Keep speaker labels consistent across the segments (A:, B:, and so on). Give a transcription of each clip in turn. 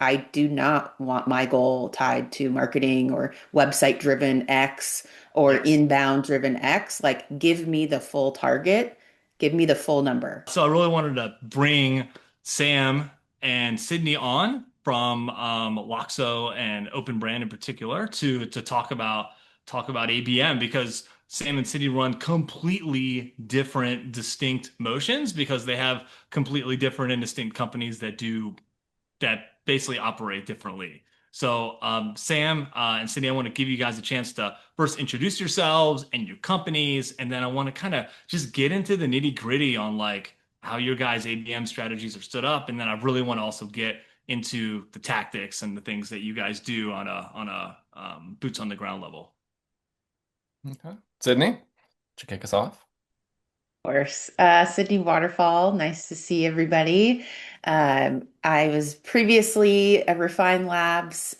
A: I do not want my goal tied to marketing or website driven X or
B: Yes.
A: inbound driven X. Like, give me the full target, give me the full number.
B: So I really wanted to bring Sam and Sydney on from Loxo and Open Brand in particular to talk about ABM because Sam and Sydney run completely different, distinct motions because they have completely different and distinct companies that basically operate differently. So, Sam and Cindy, I want to give you guys a chance to first introduce yourselves and your companies, and then I want to kind of just get into the nitty gritty on like how your guys' ABM strategies are stood up, and then I really want to also get into the tactics and the things that you guys do on a boots on the ground level.
C: Okay. Sydney, would you kick us off?
A: Course. Sidney Waterfall, nice to see everybody. I was previously a Refine Labs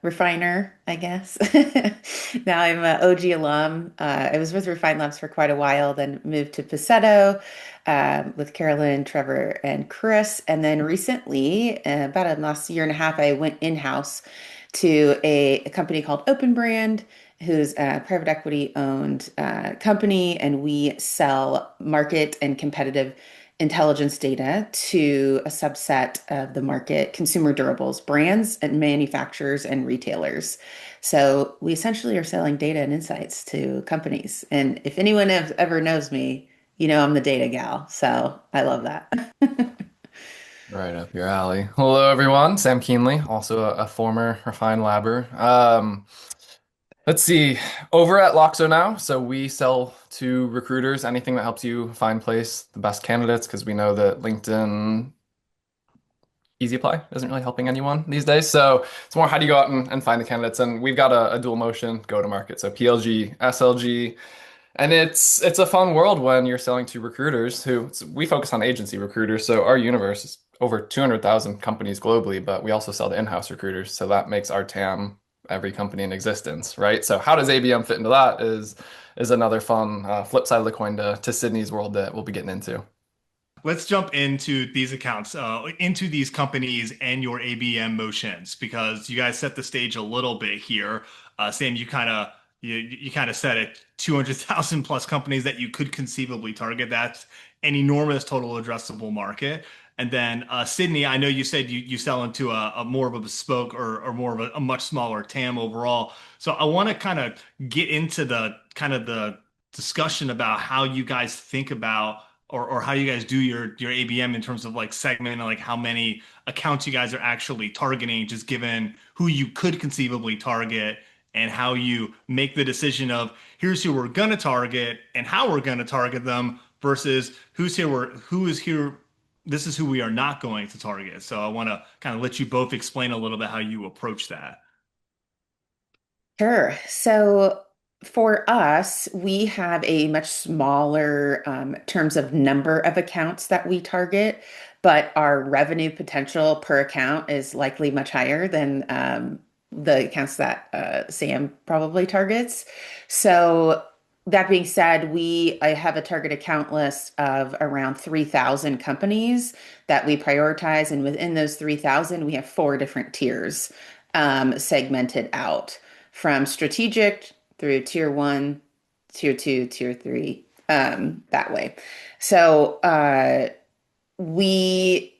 A: refiner, I guess. Now I'm an OG alum. I was with Refine Labs for quite a while, then moved to Paceto with Carolyn, Trevor, and Chris. And then recently, about a last year and a half, I went in-house to a company called Open Brand, who's a private equity owned company, and we sell market and competitive intelligence data to a subset of the market, consumer durables, brands and manufacturers and retailers. So we essentially are selling data and insights to companies. And if anyone ever knows me, you know I'm the data gal. So I love that.
C: Right up your alley. Hello, everyone. Sam Kuehnle, also a former refined labber. Let's see. Over at Loxo now, so we sell to recruiters anything that helps you find place the best candidates because we know that LinkedIn Easy Apply isn't really helping anyone these days. So it's more how do you go out and find the candidates? And we've got a dual motion go to market. So PLG, SLG. And it's a fun world when you're selling to recruiters who we focus on agency recruiters. So our universe is over 200,000 companies globally, but we also sell to in-house recruiters. So that makes our TAM every company in existence, right? So how does ABM fit into that is another fun flip side of the coin to Sydney's world that we'll be getting into.
B: Let's jump into these accounts, into these companies and your ABM motions because you guys set the stage a little bit here. Sam, you kind of said it, 200,000 plus companies that you could conceivably target. That's an enormous total addressable market. And then Sydney, I know you said you sell into a more of a bespoke or more of a much smaller TAM overall. So I want to kind of get into the kind of the discussion about how you guys think about or how you guys do your ABM in terms of like segment and like how many accounts you guys are actually targeting, just given who you could conceivably target and how you make the decision of here's who we're gonna target and how we're gonna target them versus who is here. This is who we are not going to target. So I want to kind of let you both explain a little bit how you approach that.
A: Sure. So for us, we have a much smaller terms of number of accounts that we target, but our revenue potential per account is likely much higher than the accounts that Sam probably targets. So that being said, I have a target account list of around 3,000 companies that we prioritize, and within those 3,000, we have four different tiers segmented out from strategic through tier one, tier two, tier three, that way. So we,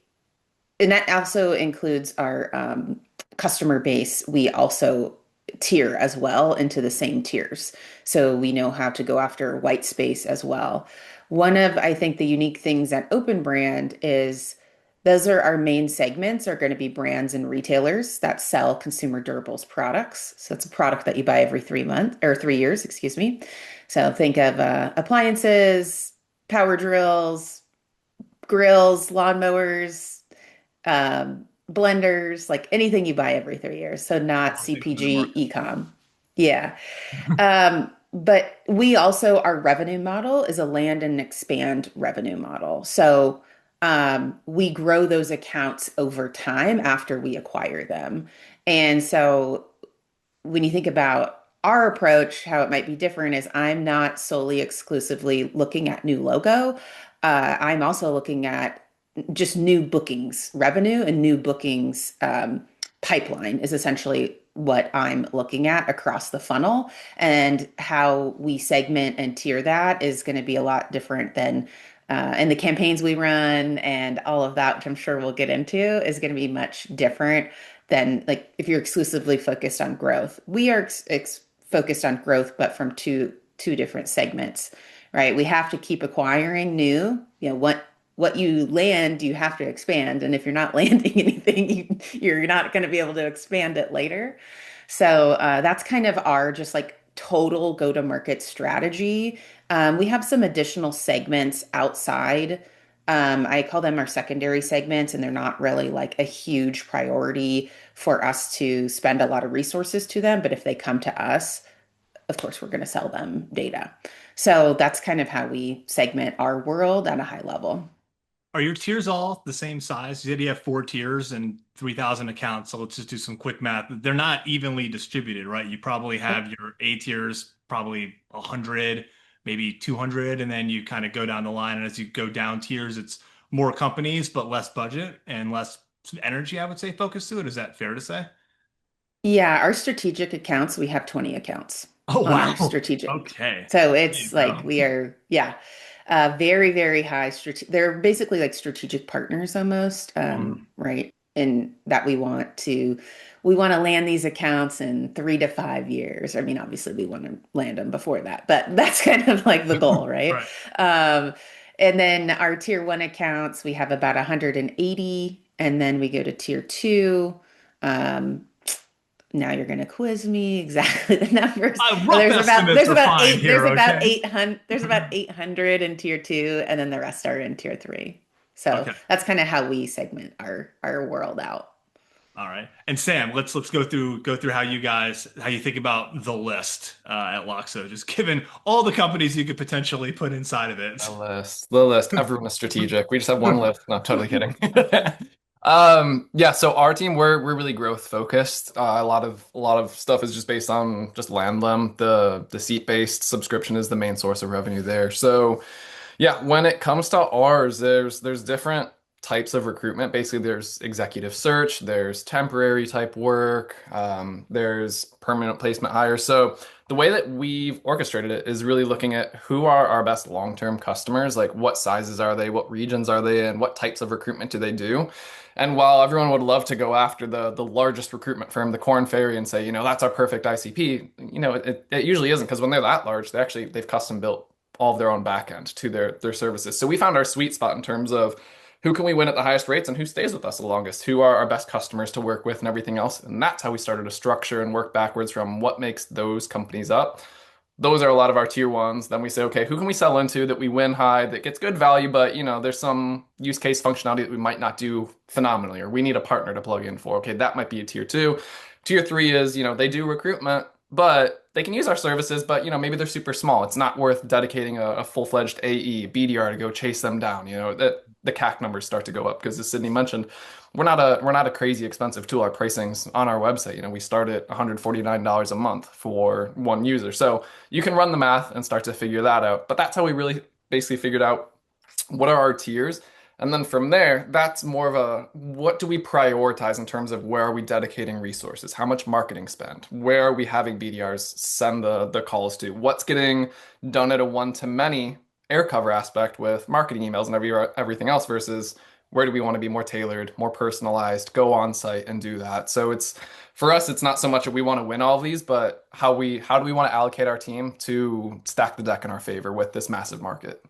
A: and that also includes our customer base. We also tier as well into the same tiers. So we know how to go after white space as well. One of, I think, the unique things at Open Brand is those are our main segments are going to be brands and retailers that sell consumer durables products. So it's a product that you buy every 3 months or 3 years, excuse me. So think of appliances, power drills, grills, lawnmowers, blenders, like anything you buy every 3 years. So not
B: Classic end of the
A: CPG,
B: market.
A: e-com. Yeah. But we also, our revenue model is a land and expand revenue model. So we grow those accounts over time after we acquire them. And so when you think about our approach, how it might be different is I'm not solely exclusively looking at new logo. I'm also looking at just new bookings revenue and new bookings pipeline is essentially what I'm looking at across the funnel. And how we segment and tier that is going to be a lot different than and the campaigns we run and all of that, which I'm sure we'll get into, is going to be much different than like if you're exclusively focused on growth. We are focused on growth, but from two different segments, right? We have to keep acquiring new, what you land, you have to expand. And if you're not landing anything, you're not going to be able to expand it later. So that's kind of our just like total go-to-market strategy. We have some additional segments outside. I call them our secondary segments, and they're not really like a huge priority for us to spend a lot of resources to them. But if they come to us, of course, we're going to sell them data. So that's kind of how we segment our world at a high level.
B: Are your tiers all the same size? You said you have 4 tiers and 3,000 accounts. So let's just do some quick math. They're not evenly distributed, right? You probably have your A tiers, probably 100, maybe 200, and then you kind of go down the line. And as you go down tiers, it's more companies, but less budget and less energy, I would say, focused to it. Is that fair to say?
A: Yeah, our strategic accounts, we have 20 accounts
B: Oh,
A: on our
B: wow.
A: strategic.
B: Okay.
A: So
B: There you
A: it's like
B: go.
A: we are, yeah, very, very high. They're basically like strategic partners almost,
B: Mhm.
A: right? And that we want to land these accounts in 3 to 5 years. I mean, obviously we want to land them before that, but that's kind of like the goal, right?
B: Right.
A: Um, and then our tier one accounts, we have about 180, and then we go to tier two. Um, Now you're going to quiz me exactly the numbers. But
B: Rough estimates are fine here, okay?
A: there's about 800 in tier two, and then the rest are in tier three. So
B: Okay.
A: that's kind of how we segment our world out.
B: All right. And Sam, let's go through how you think about the list at Loxo, just given all the companies you could potentially put inside of it.
C: The list. Everyone is strategic. We just have one list. No, I'm totally kidding. Yeah. So our team, we're really growth focused. A lot of stuff is just based on just land them. The seat based subscription is the main source of revenue there. So yeah, when it comes to ours, there's different types of recruitment. Basically, there's executive search, there's temporary type work, there's permanent placement hires. So the way that we've orchestrated it is really looking at who are our best long-term customers, like what sizes are they, what regions are they in, what types of recruitment do they do. And while everyone would love to go after the largest recruitment firm, the Corn Ferry, and say, that's our perfect ICP, it usually isn't because when they're that large, they've custom built all of their own backend to their services. So we found our sweet spot in terms of who can we win at the highest rates and who stays with us the longest, who are our best customers to work with and everything else. And that's how we started to structure and work backwards from what makes those companies up. Those are a lot of our tier ones. Then we say, okay, who can we sell into that we win high, that gets good value, but there's some use case functionality that we might not do phenomenally, or we need a partner to plug in for. Okay, that might be a tier two. Tier three is, they do recruitment, but they can use our services, but maybe they're super small. It's not worth dedicating a full-fledged AE, BDR to go chase them down. That the CAC numbers start to go up because as Sydney mentioned, we're not a crazy expensive tool. Our pricing's on our website. We start at $149 a month for one user. So you can run the math and start to figure that out. But that's how we really basically figured out what are our tiers. And then from there, that's more of a what do we prioritize in terms of where are we dedicating resources? How much marketing spend? Where are we having BDRs send the calls to? What's getting done at a one-to-many air cover aspect with marketing emails and everything else versus where do we want to be more tailored, more personalized, go on site and do that. So it's for us, it's not so much that we want to win all of these, but how do we want to allocate our team to stack the deck in our favor with this massive market?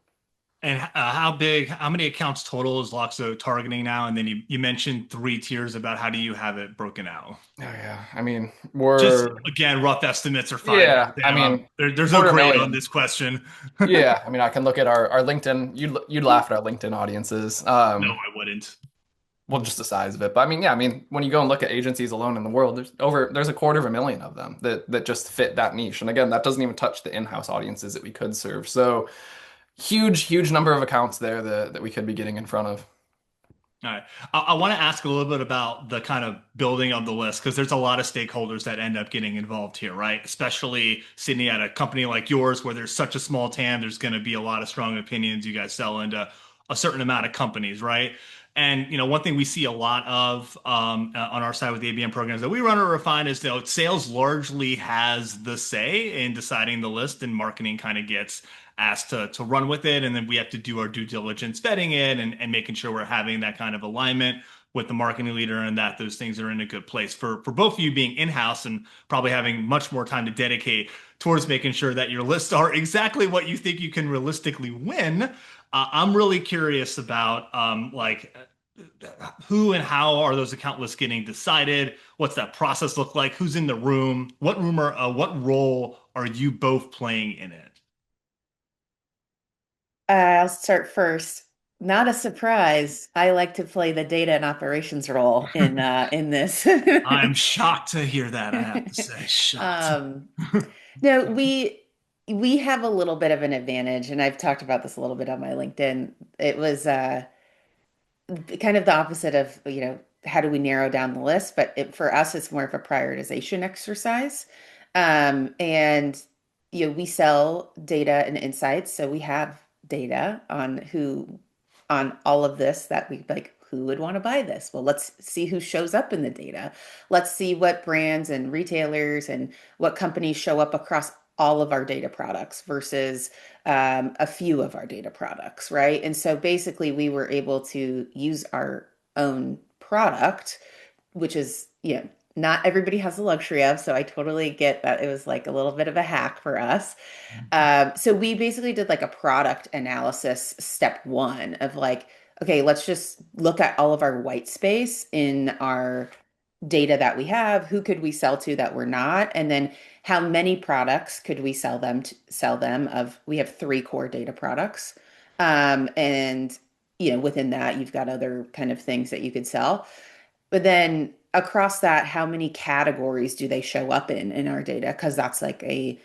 B: And how many accounts total is Loxo targeting now? And then you mentioned 3 tiers about how do you have it broken out?
C: Oh yeah, I mean
B: Just
C: we're
B: again, rough estimates are fine here,
C: yeah, I
B: Sam.
C: mean
B: There's no
C: quarter
B: grade on
C: million.
B: this question.
C: Yeah, I mean I can look at our LinkedIn. You'd laugh at our LinkedIn audiences.
B: No, I wouldn't.
C: Well, just the size of it. But I mean, yeah, I mean when you go and look at agencies alone in the world, there's a quarter of a million of them that just fit that niche. And again, that doesn't even touch the in-house audiences that we could serve. So huge number of accounts there that we could be getting in front of.
B: All right. I want to ask a little bit about the kind of building of the list because there's a lot of stakeholders that end up getting involved here, right? Especially Sydney at a company like yours where there's such a small TAM, there's going to be a lot of strong opinions. You guys sell into a certain amount of companies, right? And one thing we see a lot of on our side with the ABM programs that we run or refine is sales largely has the say in deciding the list, and marketing kind of gets asked to run with it, and then we have to do our due diligence vetting it and making sure we're having that kind of alignment with the marketing leader and that those things are in a good place. For both of you being in-house and probably having much more time to dedicate towards making sure that your lists are exactly what you think you can realistically win. I'm really curious about who and how are those account lists getting decided? What's that process look like? Who's in the room? What role are you both playing in it?
A: I'll start first. Not a surprise. I like to play the data and operations role in this.
B: I'm shocked to hear that, I have to say. Shocked.
A: Um, no, we have a little bit of an advantage, and I've talked about this a little bit on my LinkedIn. It was kind of the opposite of, how do we narrow down the list? But for us, it's more of a prioritization exercise. And we sell data and insights, so we have data on all of this that we like. Who would want to buy this? Well, let's see who shows up in the data. Let's see what brands and retailers and what companies show up across all of our data products versus a few of our data products, right? And so basically, we were able to use our own product, which is, not everybody has the luxury of. So I totally get that it was like a little bit of a hack for us. So we basically did like a product analysis step one of like, okay, let's just look at all of our white space in our data that we have. Who could we sell to that we're not? And then how many products could we sell them of, we have three core data products. And within that, you've got other kind of things that you could sell. But then across that, how many categories do they show up in our data? Because that's like a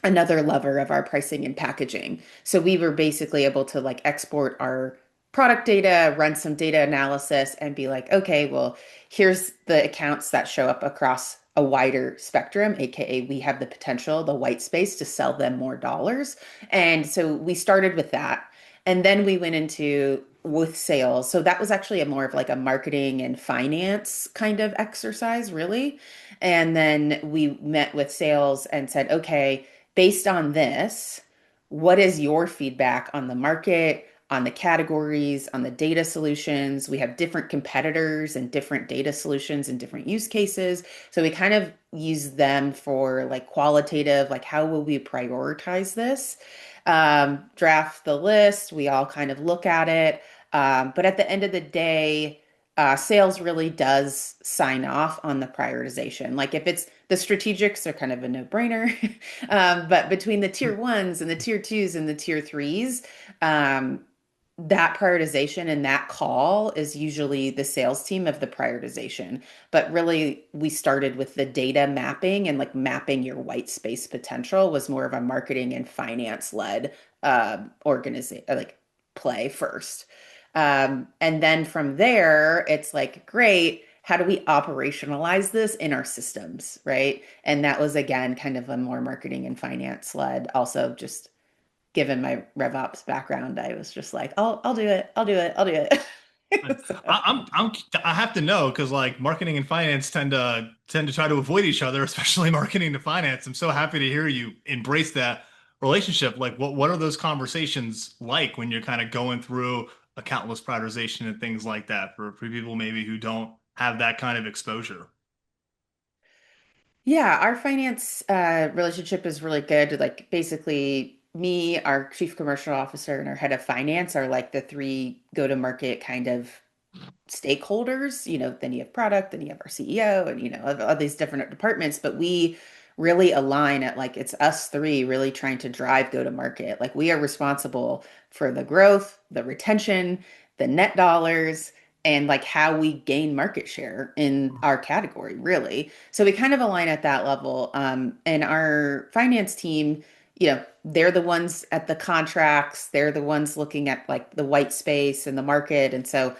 A: another lever of our pricing and packaging. So we were basically able to like export our product data, run some data analysis, and be like, okay, well, here's the accounts that show up across a wider spectrum, aka we have the potential, the white space to sell them more dollars. And so we started with that. And then we went into with sales. So that was actually a more of like a marketing and finance kind of exercise, really. And then we met with sales and said, okay, based on this, what is your feedback on the market, on the categories, on the data solutions? We have different competitors and different data solutions and different use cases. So we kind of use them for like qualitative, like how will we prioritize this? Draft the list. We all kind of look at it. But at the end of the day, sales really does sign off on the prioritization. Like if it's the strategics are kind of a no-brainer. But between the tier ones and the tier twos and the tier threes, that prioritization and that call is usually the sales team of the prioritization. But really, we started with the data mapping and like mapping your white space potential was more of a marketing and finance led organization, like play first. And then from there, it's like, great, how do we operationalize this in our systems, right? And that was again kind of a more marketing and finance led. Also, just given my RevOps background, I was just like, I'll do it, I'll do it, I'll do it. So,
B: I have to know because like marketing and finance tend to try to avoid each other, especially marketing to finance. I'm so happy to hear you embrace that relationship. Like what are those conversations like when you're kind of going through account list prioritization and things like that for people maybe who don't have that kind of exposure?
A: yeah, our finance relationship is really good. Like basically, me, our chief commercial officer, and our head of finance are like the three go-to-market kind of stakeholders. Then you have product, then you have our CEO, and all these different departments. But we really align at like it's us three really trying to drive go to market. Like we are responsible for the growth, the retention, the net dollars, and like how we gain market share in our category, really. So we kind of align at that level. And our finance team, they're the ones at the contracts, they're the ones looking at like the white space and the market. And so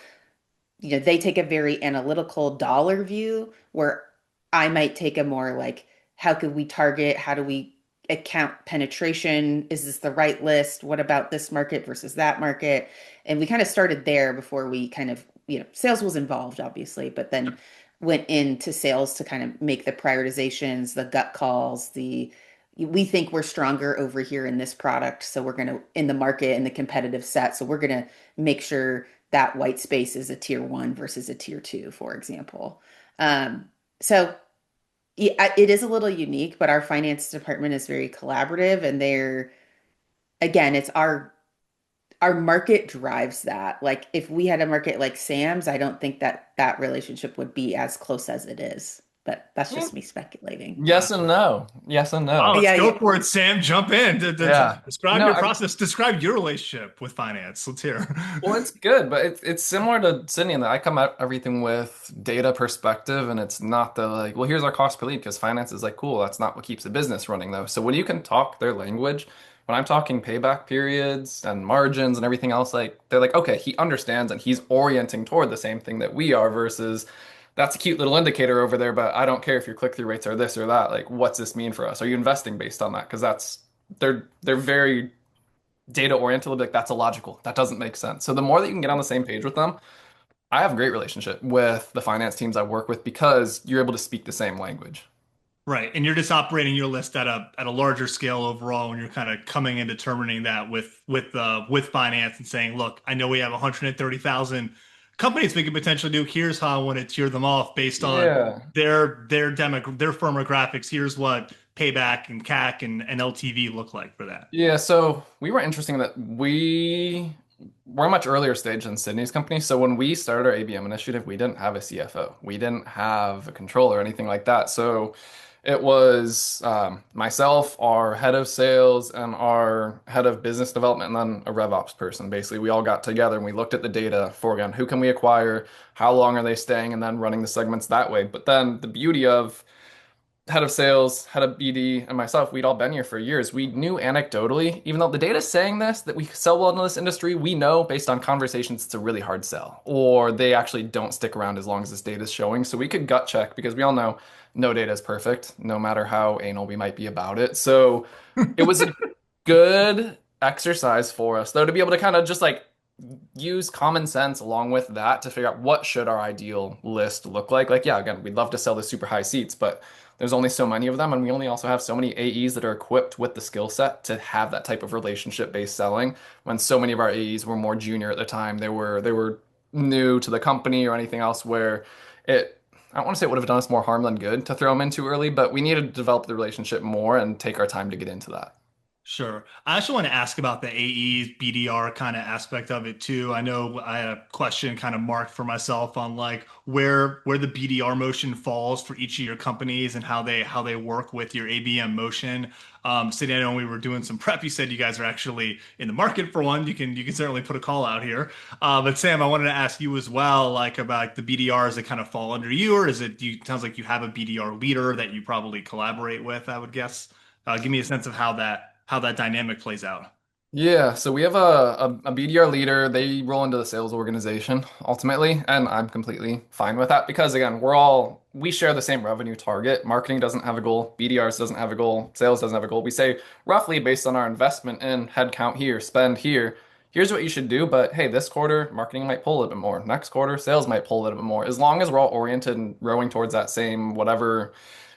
A: they take a very analytical dollar view where I might take a more like, how could we target? How do we account penetration? Is this the right list? What about this market versus that market? And we kind of started there before we kind of, sales was involved, obviously, but then went into sales to kind of make the prioritizations, the gut calls, we think we're stronger over here in this product. So we're going to, in the market, in the competitive set. So we're going to make sure that white space is a tier one versus a tier two, for example. So yeah, it is a little unique, but our finance department is very collaborative and again, it's our market drives that. Like if we had a market like Sam's, I don't think that relationship would be as close as it is. But that's
C: Yeah.
A: just me speculating.
C: Yes and no. Yes and
B: Wow,
C: no.
B: let's
A: Yeah,
B: go
A: yeah.
B: for it, Sam. Jump in.
C: Yeah.
B: Describe
C: No,
B: your
C: I
B: process. Describe your relationship with finance. Let's hear.
C: Well, it's good, but it's similar to Sydney in that I come at everything with data perspective, and it's not the like, well, here's our cost per lead because finance is like, cool, that's not what keeps a business running though. So when you can talk their language, when I'm talking payback periods and margins and everything else, like they're like, okay, he understands and he's orienting toward the same thing that we are versus that's a cute little indicator over there, but I don't care if your click-through rates are this or that. Like, what's this mean for us? Are you investing based on that? Because they're very data oriented, they'll be like, that's illogical. That doesn't make sense. So the more that you can get on the same page with them, I have a great relationship with the finance teams I work with because you're able to speak the same language.
B: Right. And you're just operating your list at a larger scale overall when you're kind of coming and determining that with finance and saying, look, I know we have 130,000 companies we could potentially do. Here's how I want to tier them off based on
C: Yeah.
B: their firmographics. Here's what payback and CAC and LTV look like for that.
C: Yeah, so we were interesting that we're a much earlier stage than Sydney's company. So when we started our ABM initiative, we didn't have a CFO. We didn't have a controller or anything like that. So it was myself, our head of sales, and our head of business development, and then a RevOps person. Basically, we all got together and we looked at the data for, again, who can we acquire, how long are they staying, and then running the segments that way. But then the beauty of head of sales, head of BD, and myself, we'd all been here for years. We knew anecdotally, even though the data's saying this, that we sell well in this industry, we know based on conversations it's a really hard sell, or they actually don't stick around as long as this data is showing. So we could gut check because we all know no data is perfect, no matter how anal we might be about it. So it was a good exercise for us, though, to be able to kind of just like use common sense along with that to figure out what should our ideal list look like. Like, yeah, again, we'd love to sell the super high seats, but there's only so many of them, and we only also have so many AEs that are equipped with the skill set to have that type of relationship-based selling. When so many of our AEs were more junior at the time, they were new to the company or anything else where it. I don't want to say it would have done us more harm than good to throw them in too early, but we needed to develop the relationship more and take our time to get into that.
B: Sure. I actually want to ask about the AE BDR kind of aspect of it too. I know I had a question kind of marked for myself on like where the BDR motion falls for each of your companies and how they work with your ABM motion. Sidney, I know when we were doing some prep, you said you guys are actually in the market for one. You can certainly put a call out here. But Sam, I wanted to ask you as well, like about the BDRs that kind of fall under you, or is it sounds like you have a BDR leader that you probably collaborate with, I would guess. Give me a sense of how that dynamic plays out.
C: Yeah, so we have a BDR leader. They roll into the sales organization ultimately, and I'm completely fine with that because again, we share the same revenue target. Marketing doesn't have a goal, BDRs doesn't have a goal, sales doesn't have a goal. We say roughly based on our investment in headcount here, spend here, here's what you should do, but hey, this quarter marketing might pull a little bit more. Next quarter, sales might pull a little bit more. As long as we're all oriented and rowing towards that same whatever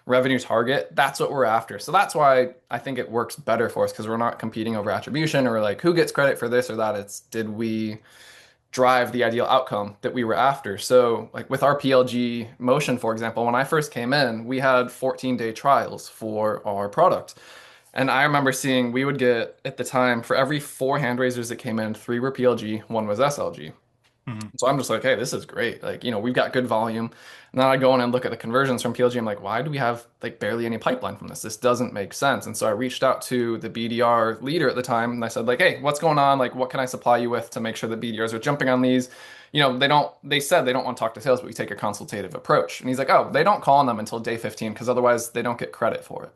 C: revenue target, that's what we're after. So that's why I think it works better for us because we're not competing over attribution or like who gets credit for this or that. It's did we drive the ideal outcome that we were after. So like with our PLG motion, for example, when I first came in, we had 14-day trials for our product. And I remember seeing we would get at the time for every four hand raisers that came in, three were PLG, one was SLG.
B: Mhm.
C: So I'm just like, hey, this is great. Like, we've got good volume. And then I go in and look at the conversions from PLG. I'm like, why do we have like barely any pipeline from this? This doesn't make sense. And so I reached out to the BDR leader at the time and I said, like, hey, what's going on? Like, what can I supply you with to make sure that BDRs are jumping on these? They said they don't want to talk to sales, but we take a consultative approach. And he's like, oh, they don't call on them until day 15 because otherwise they don't get credit for it.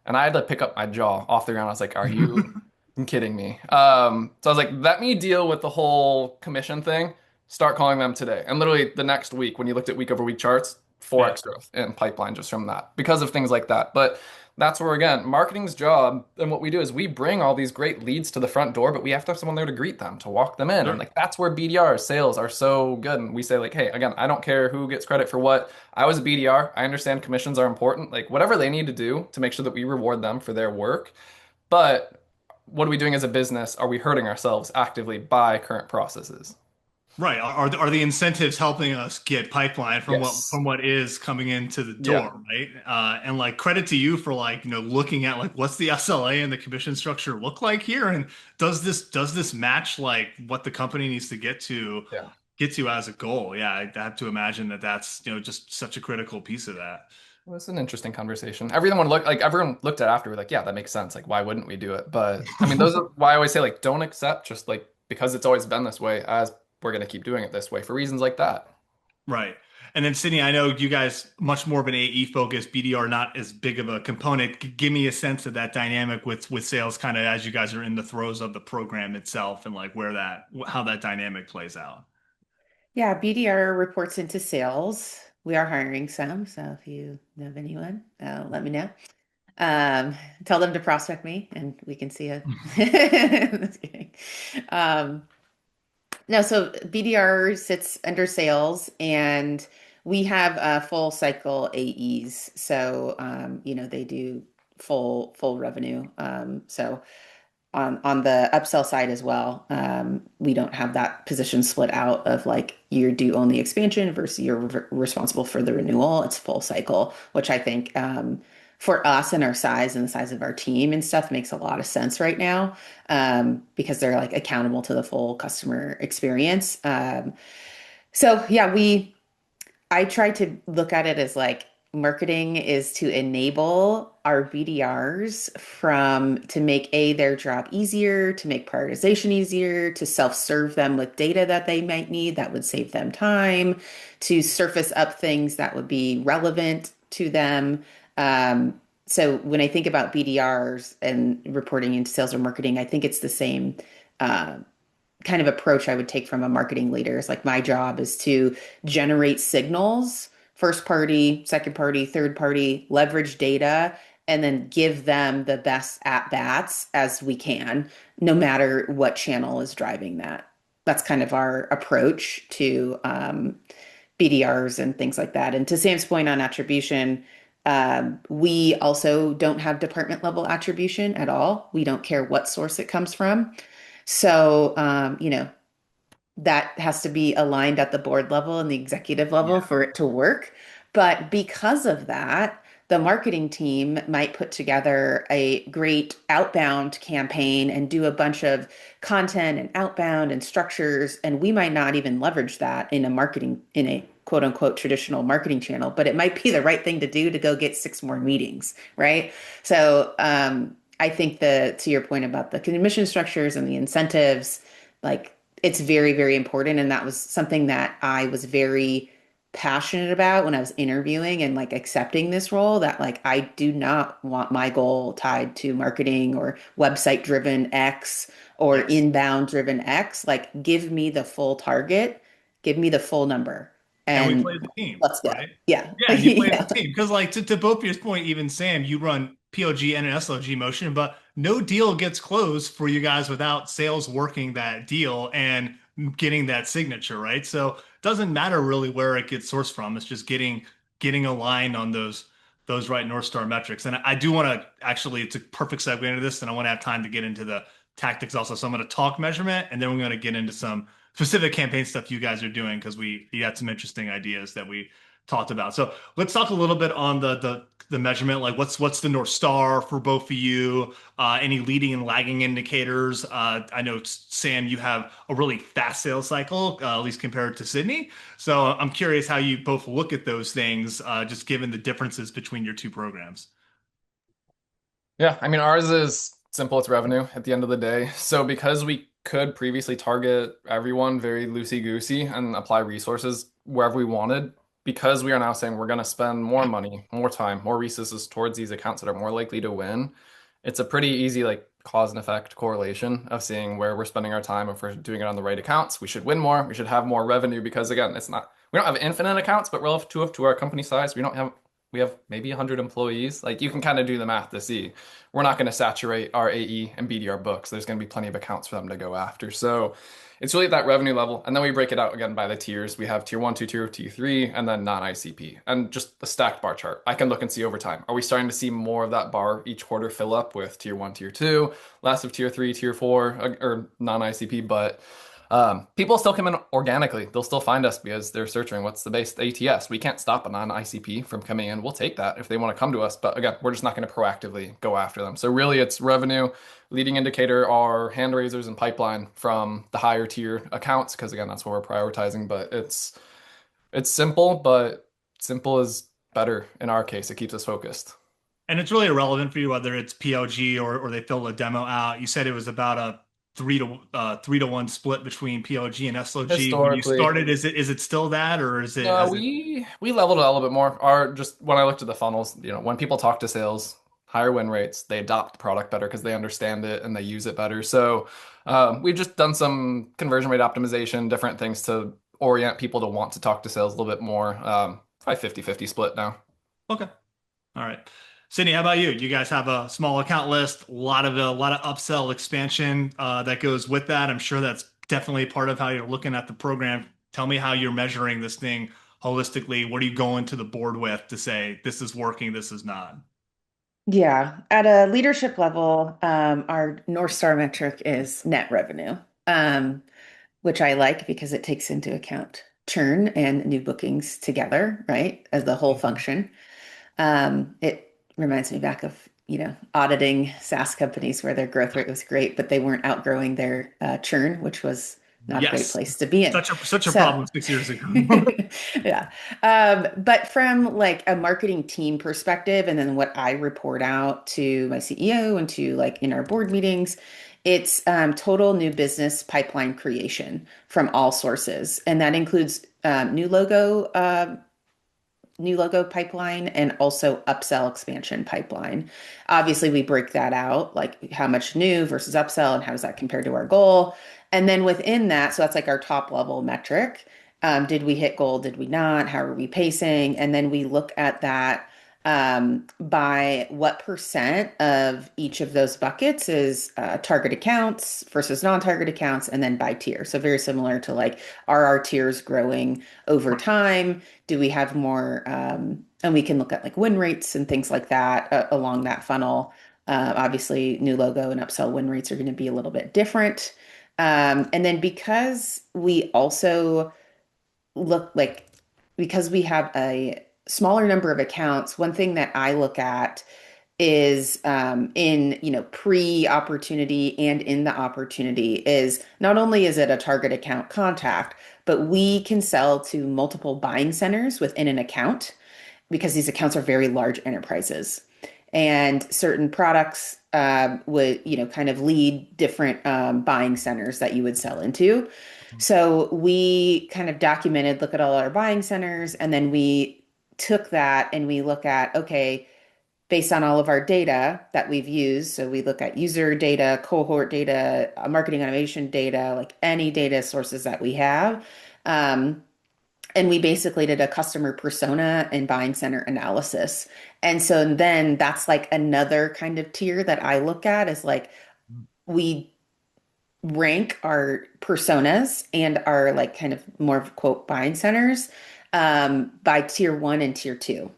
C: And I had to pick up my jaw off the ground. I was like, are you kidding me? So I was like, let me deal with the whole commission thing. Start calling them today. And literally the next week, when you looked at week over week charts,
B: Yeah.
C: 4x growth in pipeline just from that because of things like that. But that's where, again, marketing's job and what we do is we bring all these great leads to the front door, but we have to have someone there to greet them, to walk them in. And
B: Sure.
C: like that's where BDR sales are so good. And we say, like, hey, again, I don't care who gets credit for what. I was a BDR. I understand commissions are important. Like whatever they need to do to make sure that we reward them for their work. But what are we doing as a business? Are we hurting ourselves actively by current processes?
B: Right. Are the incentives helping us get pipeline
C: Yes.
B: from what is coming into the
C: Yeah.
B: door, right? And like credit to you for like, looking at like what's the SLA and the commission structure look like here? And does this match like what the company needs to
C: Yeah.
B: get to as a goal? Yeah, I have to imagine that that's, just such a critical piece of that.
C: It was an interesting conversation. Everyone looked at it after, like, yeah, that makes sense. Like, why wouldn't we do it? But I mean, those are why I always say, like, don't accept just like because it's always been this way, as we're gonna keep doing it this way for reasons like that.
B: Right. And then Sydney, I know you guys much more of an AE focus, BDR not as big of a component. Give me a sense of that dynamic with sales kind of as you guys are in the throes of the program itself and like where that how that dynamic plays out.
A: Yeah, BDR reports into sales. We are hiring some, so if you know of anyone, let me know. Um, Tell them to prospect me, and we can see it. Just kidding. Um, no, so BDR sits under sales, and we have full cycle AEs. So they do full revenue. So on the upsell side as well, we don't have that position split out of like you do only expansion versus you're responsible for the renewal. It's full cycle, which I think for us and our size and the size of our team and stuff makes a lot of sense right now, because they're like accountable to the full customer experience. So yeah, I try to look at it as like marketing is to enable our BDRs to make their job easier, to make prioritization easier, to self-serve them with data that they might need that would save them time, to surface up things that would be relevant to them. So when I think about BDRs and reporting into sales or marketing, I think it's the same uh, kind of approach I would take from a marketing leader. It's like my job is to generate signals, first party, second party, third party, leverage data, and then give them the best at bats as we can, no matter what channel is driving that. That's kind of our approach to BDRs and things like that. And to Sam's point on attribution, we also don't have department level attribution at all. We don't care what source it comes from. So, that has to be aligned at the board level and the executive level
B: Yeah.
A: for it to work. But because of that, the marketing team might put together a great outbound campaign and do a bunch of content and outbound and structures. And we might not even leverage that in a quote unquote traditional marketing channel, but it might be the right thing to do to go get six more meetings, right? So, I think to your point about the commission structures and the incentives, like it's very, very important. And that was something that I was very passionate about when I was interviewing and like accepting this role, that like I do not want my goal tied to marketing or website driven X or
B: Yes.
A: inbound driven X. Like give me the full target, give me the full number,
B: And we
A: and
B: play as a team,
A: let's go.
B: right?
A: Yeah.
B: Yeah, and you play as a
A: Yeah.
B: team because, like, to both your point, even Sam, you run POG and an SLG motion, but no deal gets closed for you guys without sales working that deal and getting that signature, right? So it doesn't matter really where it gets sourced from. It's just getting aligned on those right North Star metrics. And I do want to actually, it's a perfect segue into this, and I want to have time to get into the tactics also. So I'm going to talk measurement, and then we're going to get into some specific campaign stuff you guys are doing because you had some interesting ideas that we talked about. So let's talk a little bit on the measurement. Like what's the North Star for both of you? Any leading and lagging indicators? I know Sam, you have a really fast sales cycle, at least compared to Sydney. So I'm curious how you both look at those things, just given the differences between your two programs.
C: Yeah, I mean, ours is simple. It's revenue at the end of the day. So because we could previously target everyone very loosey-goosey and apply resources wherever we wanted, because we are now saying we're going to spend more money, more time, more resources towards these accounts that are more likely to win, it's a pretty easy like cause and effect correlation of seeing where we're spending our time. If we're doing it on the right accounts, we should win more. We should have more revenue because again, we don't have infinite accounts, but relative to our company size, we don't have we have maybe 100 employees. Like you can kind of do the math to see we're not going to saturate our AE and BDR books. There's going to be plenty of accounts for them to go after. So it's really at that revenue level. And then we break it out again by the tiers. We have tier one, tier three, and then non-ICP. And just a stacked bar chart. I can look and see over time. Are we starting to see more of that bar each quarter fill up with tier one, tier two, less of tier three, tier four, or non-ICP? But people still come in organically. They'll still find us because they're searching what's the base ATS. We can't stop a non-ICP from coming in. We'll take that if they want to come to us. But again, we're just not going to proactively go after them. So really it's revenue. Leading indicator are hand raisers and pipeline from the higher tier accounts, because again, that's what we're prioritizing. But it's simple, but simple is better in our case. It keeps us focused.
B: And it's really irrelevant for you whether it's PLG or they fill a demo out. You said it was about a 3-to-1 split between PLG and SLG. When you
C: Historically,
B: started, is it still that, or is it
C: no,
B: has it?
C: we leveled it out a little bit more. Our just when I looked at the funnels, when people talk to sales, higher win rates, they adopt the product better because they understand it and they use it better. So we've just done some conversion rate optimization, different things to orient people to want to talk to sales a little bit more. Probably 50-50 split now.
B: Okay. All right. Sydney, how about you? You guys have a small account list, a lot of upsell expansion that goes with that. I'm sure that's definitely part of how you're looking at the program. Tell me how you're measuring this thing holistically. What are you going to the board with to say this is working, this is not?
A: Yeah, at a leadership level, our North Star metric is net revenue, um, which I like because it takes into account churn and new bookings together, right, as the whole
B: Mhm.
A: function. It reminds me back of, auditing SaaS companies where their growth rate was great, but they weren't outgrowing their churn, which was not a great
B: Yes.
A: place to be in.
B: Such a
A: So,
B: problem 6 years ago.
A: yeah. But from like a marketing team perspective, and then what I report out to my CEO and to like in our board meetings, it's total new business pipeline creation from all sources. And that includes new logo pipeline and also upsell expansion pipeline. Obviously, we break that out, like how much new versus upsell and how does that compare to our goal. And then within that, so that's like our top level metric. Did we hit goal? Did we not? How are we pacing? And then we look at that by what percent of each of those buckets is target accounts versus non-target accounts, and then by tier. So very similar to like, are our tiers growing over
B: Right.
A: time? Do we have more? And we can look at like win rates and things like that along that funnel. Obviously, new logo and upsell win rates are going to be a little bit different. And then because we also look like, because we have a smaller number of accounts, one thing that I look at is in pre-opportunity and in the opportunity is not only is it a target account contact, but we can sell to multiple buying centers within an account because these accounts are very large enterprises and certain products would kind of lead different buying centers that you would sell into. So we kind of documented, look at all our buying centers, and then we took that and we look at, okay, based on all of our data that we've used. So we look at user data, cohort data, marketing automation data, like any data sources that we have. Um, and we basically did a customer persona and buying center analysis. And so then that's like another kind of tier that I look at is like we rank our personas and our like kind of more of quote buying centers by tier one and tier two.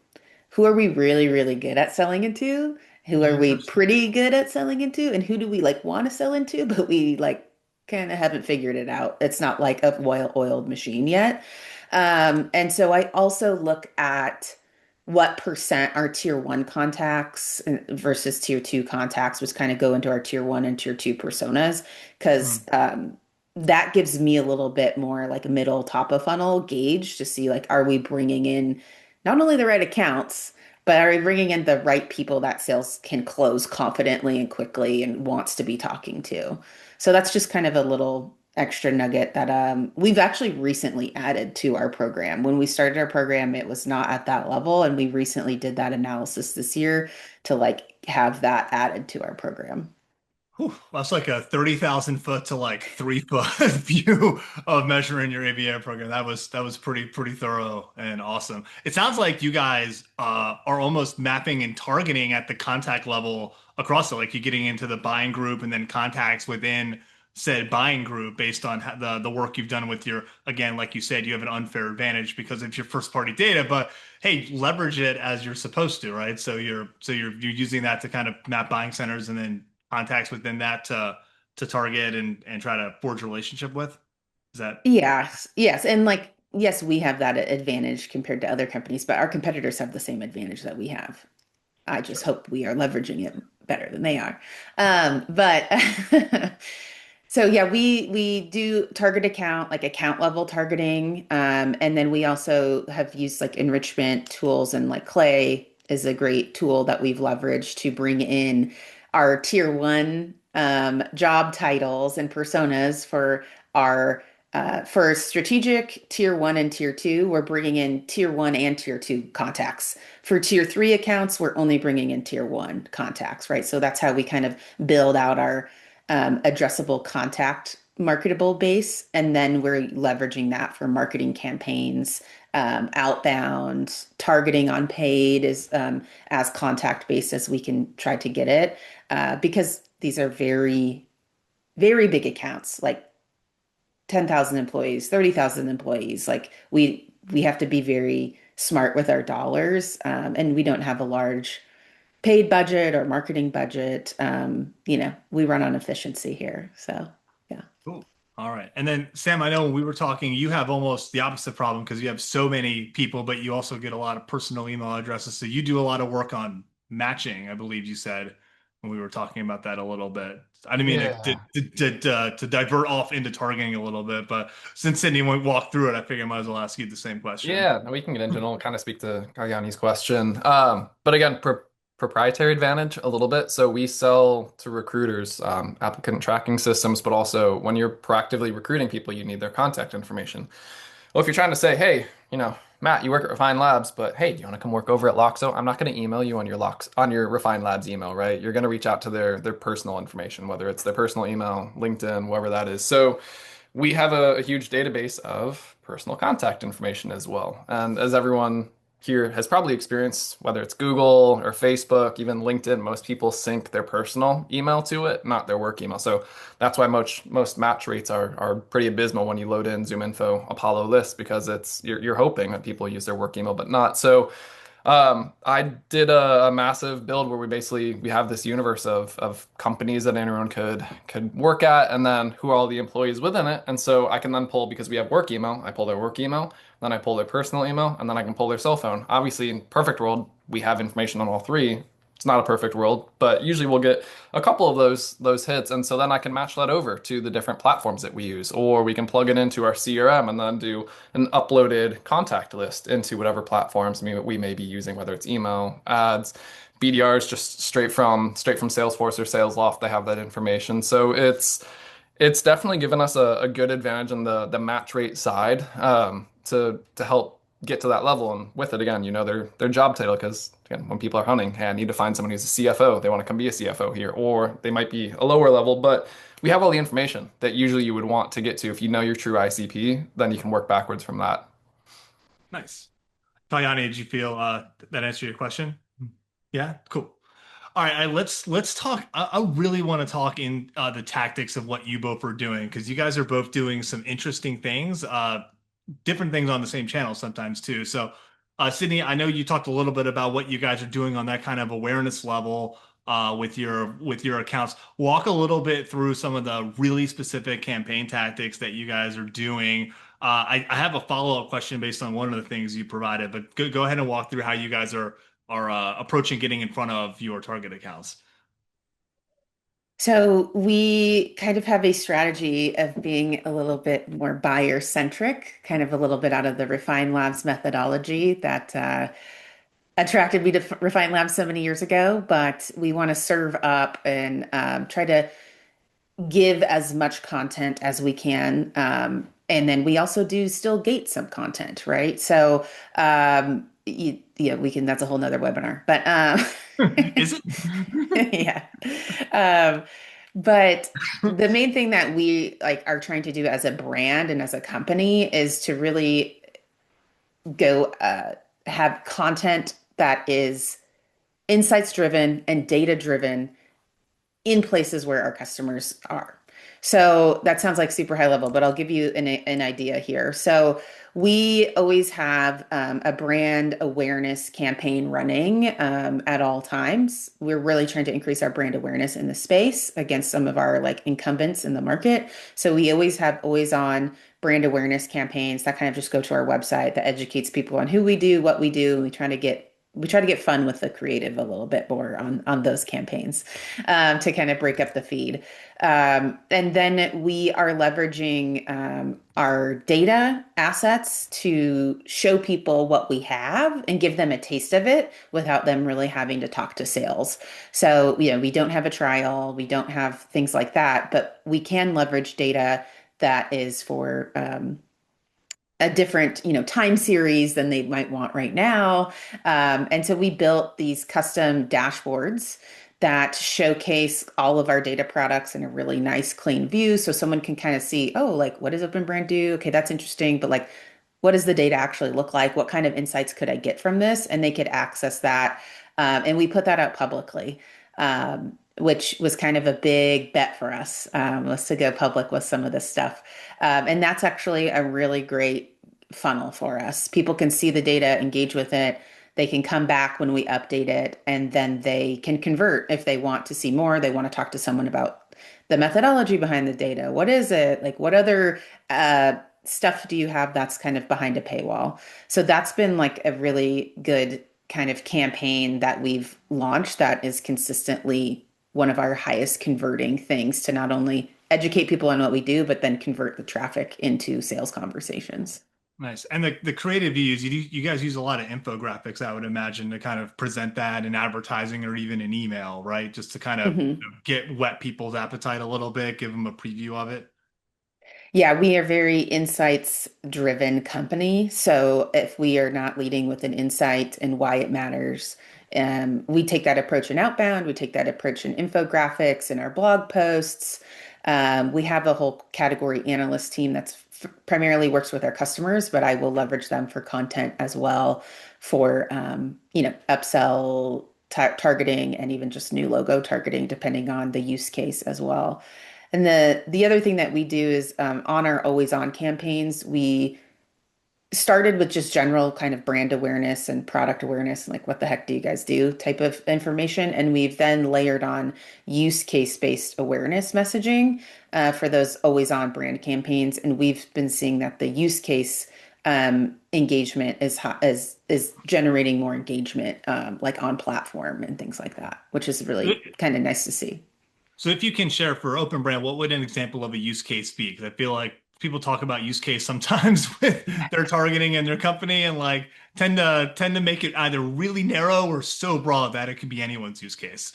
A: Who are we really, really good at selling into? Who are we
B: Interesting.
A: pretty good at selling into? And who do we like want to sell into, but we like kind of haven't figured it out. It's not like a well-oiled machine yet. And so I also look at what percent are tier one contacts versus tier two contacts, which kind of go into our tier one and tier two personas, because that gives me a little bit more like a middle top of funnel gauge to see like, are we bringing in not only the right accounts, but are we bringing in the right people that sales can close confidently and quickly and wants to be talking to? So that's just kind of a little extra nugget that we've actually recently added to our program. When we started our program, it was not at that level, and we recently did that analysis this year to like have that added to our program.
B: Whew, that's like a 30,000 foot to like 3 foot view of measuring your ABM program. That was pretty thorough and awesome. It sounds like you guys are almost mapping and targeting at the contact level across it. Like you're getting into the buying group and then contacts within said buying group based on the work you've done with your, again, like you said, you have an unfair advantage because it's your first party data, but hey, leverage it as you're supposed to, right? So you're using that to kind of map buying centers and then contacts within that to target and try to forge a relationship with? Is that
A: Yes, yes. And like, yes, we have that advantage compared to other companies, but our competitors have the same advantage that we have. I just
B: sure?
A: hope we are leveraging it better than they are. But so yeah, we do target account, like account level targeting. And then we also have used like enrichment tools, and like Clay is a great tool that we've leveraged to bring in our tier one job titles and personas our for strategic tier one and tier two. We're bringing in tier one and tier two contacts. For tier three accounts, we're only bringing in tier one contacts, right? So that's how we kind of build out our addressable contact marketable base. And then we're leveraging that for marketing campaigns, outbound, targeting on paid as contact based as we can try to get it. Because these are very, very big accounts, like 10,000 employees, 30,000 employees. Like we have to be very smart with our dollars, and we don't have a large paid budget or marketing budget. We run on efficiency here. So, yeah.
B: Cool. All right. And then Sam, I know when we were talking, you have almost the opposite problem because you have so many people, but you also get a lot of personal email addresses. So you do a lot of work on matching, I believe you said when we were talking about that a little bit. I didn't mean
C: Yeah.
B: to divert off into targeting a little bit, but since Sydney went walk through it, I figured I might as well ask you the same question.
C: Yeah, we can get in general and kind of speak to Karyani's question. But again, proprietary advantage a little bit. So we sell to recruiters, applicant tracking systems, but also when you're proactively recruiting people, you need their contact information. Well, if you're trying to say, hey, Matt, you work at Refined Labs, but hey, do you want to come work over at Loxo? I'm not going to email you on your Refined Labs email, right? You're going to reach out to their personal information, whether it's their personal email, LinkedIn, whatever that is. So we have a huge database of personal contact information as well. And as everyone here has probably experienced, whether it's Google or Facebook, even LinkedIn, most people sync their personal email to it, not their work email. So that's why most match rates are pretty abysmal when you load in ZoomInfo Apollo lists because you're hoping that people use their work email, but not. So I did a massive build where we have this universe of companies that anyone could work at, and then who are all the employees within it. And so I can then pull, because we have work email, I pull their work email, then I pull their personal email, and then I can pull their cell phone. Obviously, in perfect world, we have information on all three. It's not a perfect world, but usually we'll get a couple of those hits, and so then I can match that over to the different platforms that we use, or we can plug it into our CRM and then do an uploaded contact list into whatever platforms we may be using, whether it's email, ads, BDRs, just straight from Salesforce or SalesLoft. They have that information, so it's definitely given us a good advantage on the match rate side, to help get to that level. And with it, again, their job title, because again, when people are hunting, hey, I need to find someone who's a CFO. They want to come be a CFO here, or they might be a lower level, but we have all the information that usually you would want to get to. If you know your true ICP, then you can work backwards from that.
B: Nice. Kalyani, did you feel that answered your question? Yeah, cool. All right, let's talk. I really want to talk in the tactics of what you both are doing because you guys are both doing some interesting things, different things on the same channel sometimes too. So, Sydney, I know you talked a little bit about what you guys are doing on that kind of awareness level with your accounts. Walk a little bit through some of the really specific campaign tactics that you guys are doing. I have a follow-up question based on one of the things you provided, but go ahead and walk through how you guys are approaching getting in front of your target accounts.
A: So we kind of have a strategy of being a little bit more buyer centric, kind of a little bit out of the Refine Labs methodology that attracted me to Refine Labs so many years ago. But we want to serve up and try to give as much content as we can. And then we also do still gate some content, right? So, yeah, we can, that's a whole nother webinar, but
B: Is it?
A: yeah. Um, But the main thing that we like are trying to do as a brand and as a company is to really go have content that is insights driven and data driven in places where our customers are. So that sounds like super high level, but I'll give you an idea here. So we always have a brand awareness campaign running at all times. We're really trying to increase our brand awareness in the space against some of our like incumbents in the market. So we always have always on brand awareness campaigns that kind of just go to our website that educates people on who we do, what we do, and we try to get fun with the creative a little bit more on those campaigns to kind of break up the feed. And then we are leveraging our data assets to show people what we have and give them a taste of it without them really having to talk to sales. So, we don't have a trial, we don't have things like that, but we can leverage data that is for a different, time series than they might want right now. And so we built these custom dashboards that showcase all of our data products in a really nice, clean view. So someone can kind of see, oh, like what does Open Brand do? Okay, that's interesting. But like, what does the data actually look like? What kind of insights could I get from this? And they could access that. And we put that out publicly. Which was kind of a big bet for us, was to go public with some of this stuff. And that's actually a really great funnel for us. People can see the data, engage with it. They can come back when we update it, and then they can convert if they want to see more. They want to talk to someone about the methodology behind the data. What is it? Like, what other stuff do you have that's kind of behind a paywall? So that's been like a really good kind of campaign that we've launched that is consistently one of our highest converting things to not only educate people on what we do, but then convert the traffic into sales conversations.
B: Nice. And the creative you use, you guys use a lot of infographics, I would imagine, to kind of present that in advertising or even in email, right? Just to kind of
A: Mhm.
B: get whet people's appetite a little bit, give them a preview of it.
A: Yeah, we are very insights driven company. So if we are not leading with an insight and why it matters, we take that approach in outbound, we take that approach in infographics in our blog posts. We have a whole category analyst team that's primarily works with our customers, but I will leverage them for content as well for upsell targeting and even just new logo targeting, depending on the use case as well. And the other thing that we do is on our always on campaigns, we started with just general kind of brand awareness and product awareness, and like what the heck do you guys do type of information. And we've then layered on use case based awareness messaging for those always on brand campaigns. And we've been seeing that the use case engagement is generating more engagement like on platform and things like that, which is really kind of nice to see.
B: So if you can share for Open Brand, what would an example of a use case be? Because I feel like people talk about use case sometimes with their targeting and their company and like tend to make it either really narrow or so broad that it could be anyone's use case.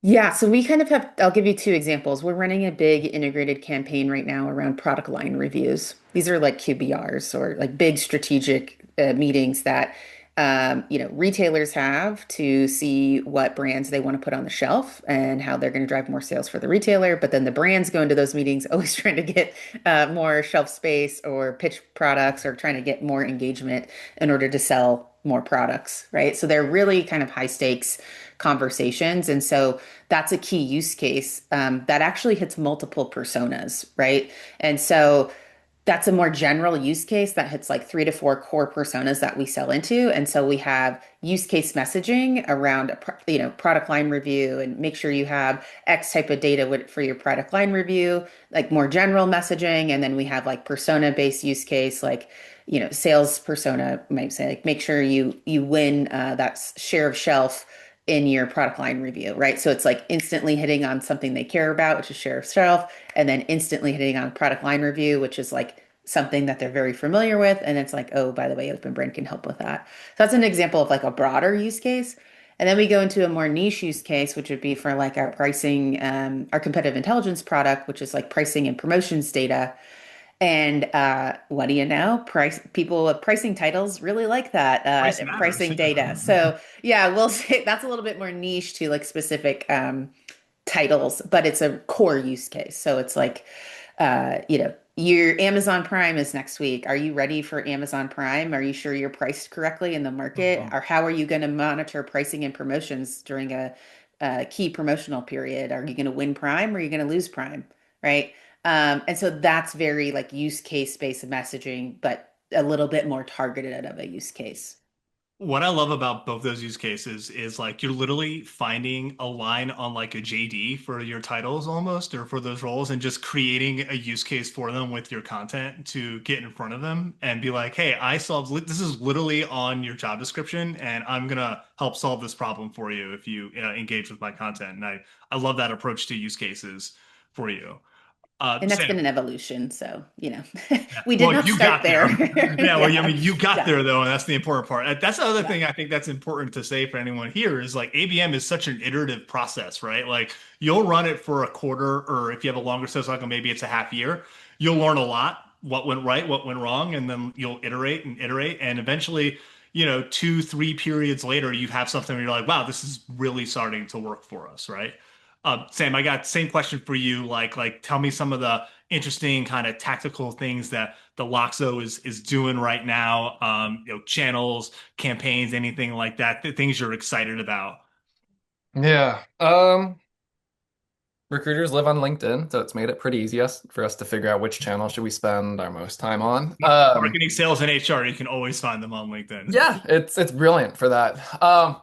A: Yeah, so we kind of have, I'll give you two examples. We're running a big integrated campaign right now around product line reviews. These are like QBRs or like big strategic meetings that retailers have to see what brands they want to put on the shelf and how they're going to drive more sales for the retailer. But then the brands go into those meetings always trying to get more shelf space or pitch products or trying to get more engagement in order to sell more products, right? So they're really kind of high stakes conversations. And so that's a key use case that actually hits multiple personas, right? And so that's a more general use case that hits like 3 to 4 core personas that we sell into. And so we have use case messaging around product line review and make sure you have X type of data for your product line review, like more general messaging. And then we have like persona based use case, like sales persona might say like make sure you win that share of shelf in your product line review, right? So it's like instantly hitting on something they care about, which is share of shelf, and then instantly hitting on product line review, which is like something that they're very familiar with. And it's like, oh, by the way, Open Brand can help with that. So that's an example of like a broader use case. And then we go into a more niche use case, which would be for like our pricing, our competitive intelligence product, which is like pricing and promotions data. And what do you know? People with pricing titles really like that
B: Price matters.
A: pricing data. So yeah, we'll say that's a little bit more niche to like specific titles, but it's a core use case. So it's like, your Amazon Prime is next week. Are you ready for Amazon Prime? Are you sure you're priced correctly in the market?
B: Mhm.
A: Or how are you going to monitor pricing and promotions during a key promotional period? Are you going to win Prime or are you going to lose Prime? Right. And so that's very like use case based messaging, but a little bit more targeted of a use case.
B: What I love about both those use cases is like you're literally finding a line on like a JD for your titles almost or for those roles and just creating a use case for them with your content to get in front of them and be like, hey, I solved this is literally on your job description and I'm gonna help solve this problem for you if you engage with my content. And I love that approach to use cases for you.
A: And that's
B: Sam,
A: been an evolution. So,
B: yeah.
A: we did
B: Well,
A: not
B: you
A: start
B: got there.
A: there.
B: Yeah, well, I
A: Yeah.
B: mean, you got
A: Yeah.
B: there though, and that's the important part. That's the other
A: Yeah.
B: thing I think that's important to say for anyone here is like ABM is such an iterative process, right? Like you'll run it for a quarter, or if you have a longer sales cycle, maybe it's a half year. You'll learn a lot, what went right, what went wrong, and then you'll iterate, and eventually, 2, 3 periods later, you have something where you're like, wow, this is really starting to work for us, right? Sam, I got same question for you. Tell me some of the interesting kind of tactical things that the Loxo is doing right now. Channels, campaigns, anything like that. The things you're excited about.
C: Yeah. Recruiters live on LinkedIn, so it's made it pretty easy for us to figure out which channel should we spend our most time on.
B: Marketing, sales, and HR. You can always find them on LinkedIn.
C: Yeah, it's brilliant for that.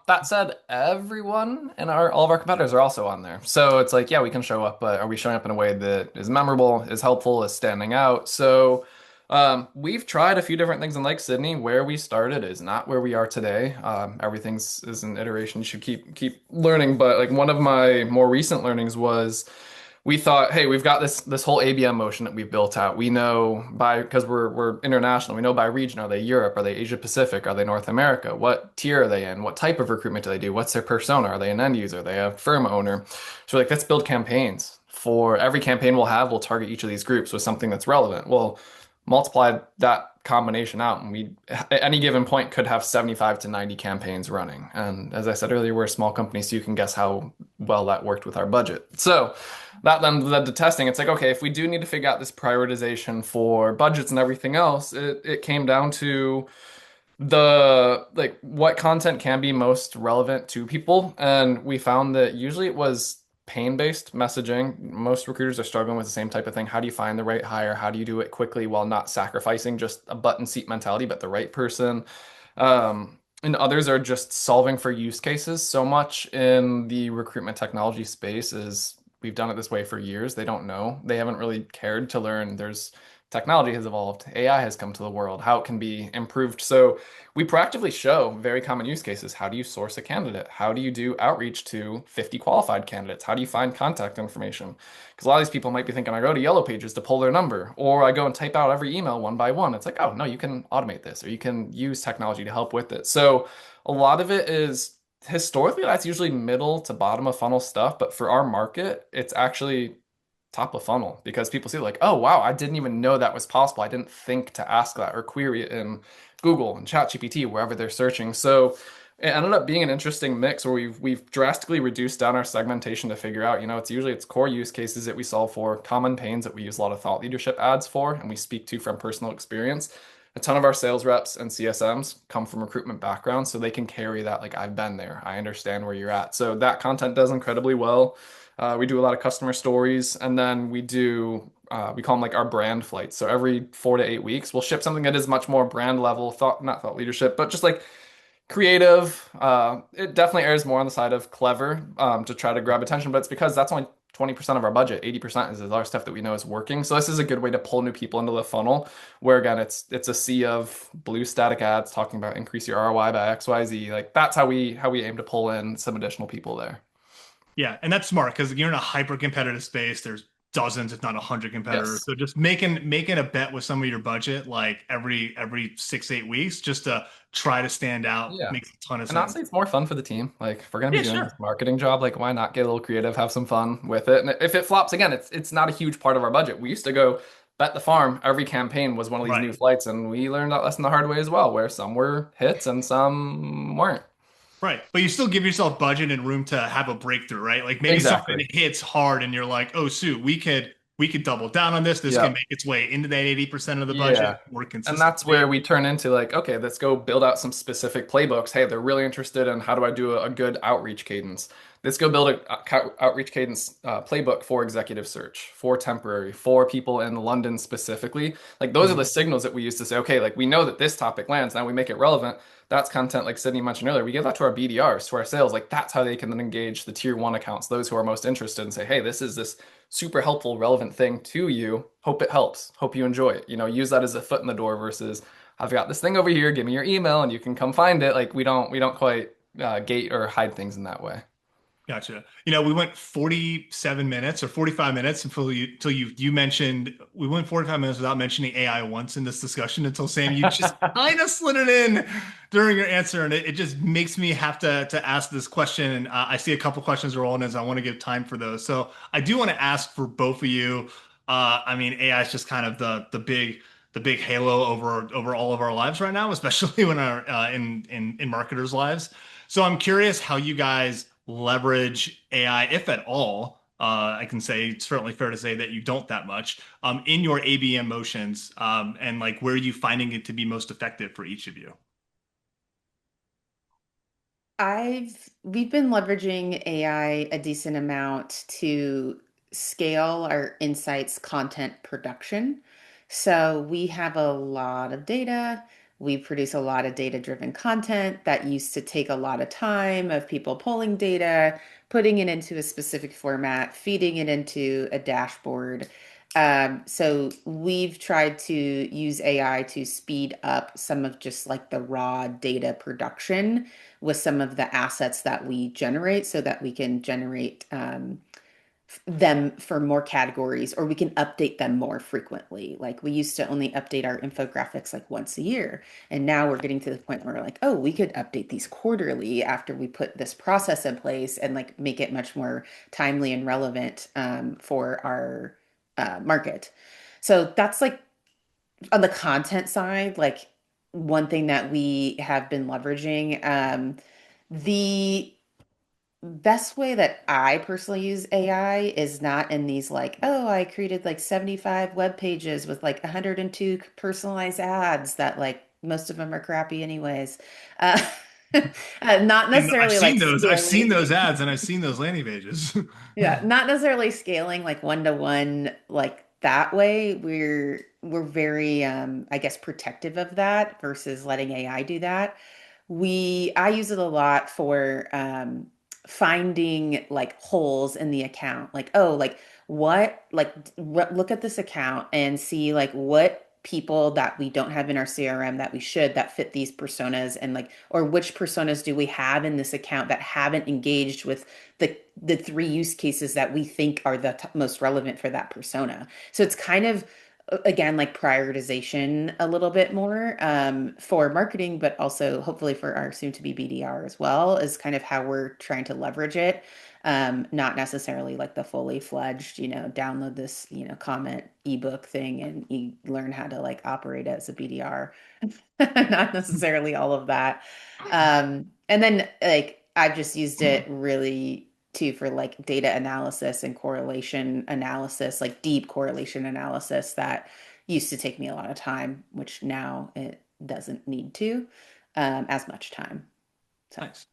C: That said, everyone and our all of our competitors are also on there. So it's like, yeah, we can show up, but are we showing up in a way that is memorable, is helpful, is standing out? So we've tried a few different things in Lake Sydney. Where we started is not where we are today. Everything's is an iteration. You should keep learning. But like one of my more recent learnings was we thought, hey, we've got this whole ABM motion that we've built out. We know by because we're international. We know by region. Are they Europe? Are they Asia Pacific? Are they North America? What tier are they in? What type of recruitment do they do? What's their persona? Are they an end user? Are they a firm owner? So like, let's build campaigns. For every campaign we'll have, we'll target each of these groups with something that's relevant. Well, multiply that combination out, and we at any given point could have 75 to 90 campaigns running. And as I said earlier, we're a small company, so you can guess how well that worked with our budget. So that then led to testing. It's like, okay, if we do need to figure out this prioritization for budgets and everything else, it came down to the like what content can be most relevant to people. And we found that usually it was pain-based messaging. Most recruiters are struggling with the same type of thing. How do you find the right hire? How do you do it quickly while not sacrificing just a button seat mentality, but the right person? And others are just solving for use cases. So much in the recruitment technology space is we've done it this way for years. They don't know. They haven't really cared to learn. There's technology has evolved. AI has come to the world, how it can be improved. So we proactively show very common use cases. How do you source a candidate? How do you do outreach to 50 qualified candidates? How do you find contact information? Because a lot of these people might be thinking, I go to Yellow Pages to pull their number, or I go and type out every email one by one. It's like, oh, no, you can automate this, or you can use technology to help with it. So a lot of it is historically that's usually middle to bottom of funnel stuff, but for our market, it's actually top of funnel because people see like, oh wow, I didn't even know that was possible. I didn't think to ask that or query it in Google and ChatGPT, wherever they're searching. So it ended up being an interesting mix where we've drastically reduced down our segmentation to figure out, it's core use cases that we solve for, common pains that we use a lot of thought leadership ads for, and we speak to from personal experience. A ton of our sales reps and CSMs come from recruitment backgrounds, so they can carry that, like, I've been there, I understand where you're at. So that content does incredibly well. We do a lot of customer stories, and then we call them like our brand flights. So every 4 to 8 weeks, we'll ship something that is much more brand level, not thought leadership, but just like creative. It definitely errs more on the side of clever to try to grab attention, but it's because that's only 20% of our budget. 80% is our stuff that we know is working. So this is a good way to pull new people into the funnel, where again, it's a sea of blue static ads talking about increase your ROI by XYZ. Like that's how we aim to pull in some additional people there.
B: Yeah, and that's smart because you're in a hyper competitive space. There's dozens, if not 100 competitors.
C: Yes.
B: So just making a bet with some of your budget, like every 6, 8 weeks, just to try to stand out,
C: Yeah.
B: makes a ton of
C: And
B: sense.
C: honestly, it's more fun for the team. Like, if we're gonna be
B: Yeah,
C: doing this
B: sure.
C: marketing job, like, why not get a little creative, have some fun with it? And if it flops again, it's not a huge part of our budget. We used to go bet the farm. Every campaign was one of these
B: Right.
C: new flights, and we learned that lesson the hard way as well, where some were hits and some weren't.
B: Right. But you still give yourself budget and room to have a breakthrough, right? Like maybe something
C: Exactly.
B: hits hard and you're like, oh, Sue, we could double down on this. This can
C: Yep.
B: make its way into that 80% of the budget
C: Yeah.
B: more
C: And that's
B: consistently.
C: where we turn into like, okay, let's go build out some specific playbooks. Hey, they're really interested in how do I do a good outreach cadence. Let's go build a outreach cadence playbook for executive search, for temporary, for people in London specifically. Like those are the
B: Mhm.
C: signals that we use to say, okay, like we know that this topic lands. Now we make it relevant. That's content like Sydney mentioned earlier. We give that to our BDRs, to our sales. Like that's how they can then engage the tier one accounts, those who are most interested and say, hey, this is this super helpful, relevant thing to you. Hope it helps. Hope you enjoy it. Use that as a foot in the door versus I've got this thing over here. Give me your email and you can come find it. Like we don't quite gate or hide things in that way.
B: Gotcha. We went 47 minutes or 45 minutes until you mentioned we went 45 minutes without mentioning AI once in this discussion until Sam, you just kind of slid it in during your answer. And it just makes me have to ask this question. And I see a couple questions rolling as I want to give time for those. So I do want to ask for both of you. I mean, AI is just kind of the big halo over all of our lives right now, especially when our in marketers' lives. So I'm curious how you guys leverage AI, if at all. I can say it's certainly fair to say that you don't that much in your ABM motions, and like where are you finding it to be most effective for each of you?
A: We've been leveraging AI a decent amount to scale our insights content production. So we have a lot of data. We produce a lot of data-driven content that used to take a lot of time of people pulling data, putting it into a specific format, feeding it into a dashboard. So we've tried to use AI to speed up some of just like the raw data production with some of the assets that we generate so that we can generate them for more categories or we can update them more frequently. Like we used to only update our infographics like once a year. And now we're getting to the point where we're like, oh, we could update these quarterly after we put this process in place and like make it much more timely and relevant for our market. So that's like on the content side, like one thing that we have been leveraging. The best way that I personally use AI is not in these like, oh, I created like 75 web pages with like 102 personalized ads that like most of them are crappy anyways. Uh, not
B: And I've
A: necessarily
B: seen
A: like
B: those. I've seen
A: scaling.
B: those ads and I've seen those landing pages.
A: Yeah, not necessarily scaling like one to one like that way. We're very I guess protective of that versus letting AI do that. I use it a lot for finding like holes in the account. Like, oh, like what like look at this account and see like what people that we don't have in our CRM that we should that fit these personas and like or which personas do we have in this account that haven't engaged with the three use cases that we think are the most relevant for that persona. So it's kind of again like prioritization a little bit more for marketing, but also hopefully for our soon to be BDR as well is kind of how we're trying to leverage it. Not necessarily like the fully fledged, download this, comment ebook thing and you learn how to like operate as a BDR. Not necessarily all of that. And then like I've just used it really too for like data analysis and correlation analysis, like deep correlation analysis that used to take me a lot of time, which now it doesn't need to as much time. So.
B: Nice.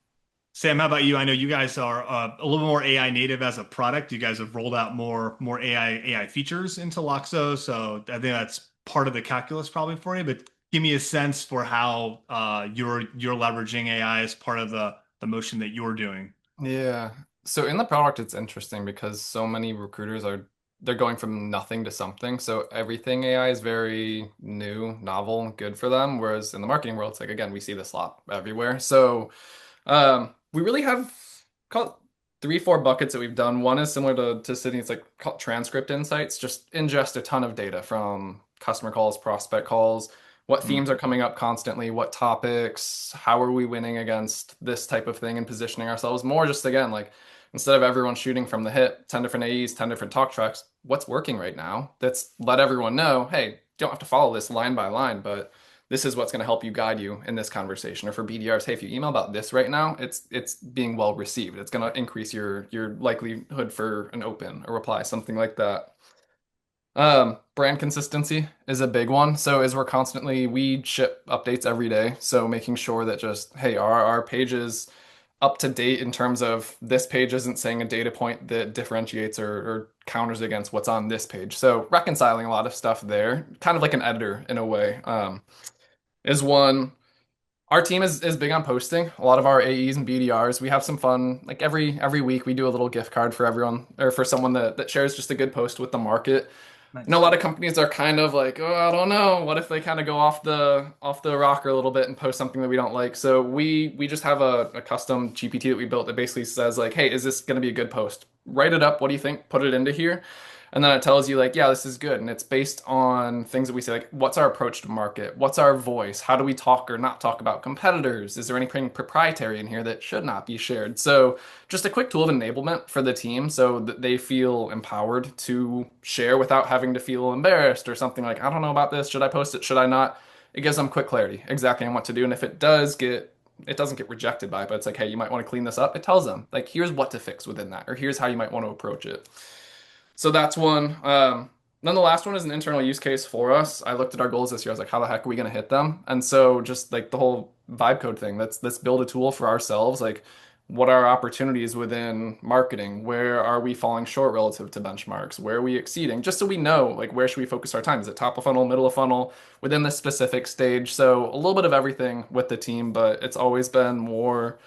B: Sam, how about you? I know you guys are a little more AI native as a product. You guys have rolled out more AI features into Loxo, so I think that's part of the calculus probably for you. But give me a sense for how you're leveraging AI as part of the motion that you're doing.
C: Yeah. So in the product, it's interesting because so many recruiters they're going from nothing to something. So everything AI is very new, novel, good for them. Whereas in the marketing world, it's like again, we see this a lot everywhere. So we really have called three, four buckets that we've done. One is similar to Sydney. It's like called transcript insights, just ingest a ton of data from customer calls, prospect calls, what
B: Mm.
C: themes are coming up constantly, what topics, how are we winning against this type of thing and positioning ourselves more just again, like instead of everyone shooting from the hip, 10 different AEs, 10 different talk tracks, what's working right now? That's let everyone know, hey, you don't have to follow this line by line, but this is what's going to help you guide you in this conversation. Or for BDRs, hey, if you email about this right now, it's being well received. It's going to increase your likelihood for an open, a reply, something like that. Brand consistency is a big one. So as we ship updates every day. So making sure that just, hey, our page is up to date in terms of this page isn't saying a data point that differentiates or counters against what's on this page. So reconciling a lot of stuff there, kind of like an editor in a way, is one. Our team is big on posting. A lot of our AEs and BDRs, we have some fun. Like every week, we do a little gift card for everyone or for someone that shares just a good post with the market. I know a
B: Nice.
C: lot of companies are kind of like, oh, I don't know. What if they kind of go off the rocker a little bit and post something that we don't like? So we just have a custom GPT that we built that basically says like, hey, is this going to be a good post? Write it up. What do you think? Put it into here. And then it tells you like, yeah, this is good. And it's based on things that we say, like, what's our approach to market? What's our voice? How do we talk or not talk about competitors? Is there anything proprietary in here that should not be shared? So just a quick tool of enablement for the team so that they feel empowered to share without having to feel embarrassed or something like, I don't know about this. Should I post it? Should I not? It gives them quick clarity exactly on what to do. And if it doesn't get rejected by it, but it's like, hey, you might want to clean this up. It tells them like, here's what to fix within that, or here's how you might want to approach it. So that's one. Then the last one is an internal use case for us. I looked at our goals this year. I was like, how the heck are we going to hit them? And so just like the whole vibe code thing, let's build a tool for ourselves. Like, what are our opportunities within marketing? Where are we falling short relative to benchmarks? Where are we exceeding? Just so we know, like, where should we focus our time? Is it top of funnel, middle of funnel, within this specific stage? So a little bit of everything with the team, but it's always been more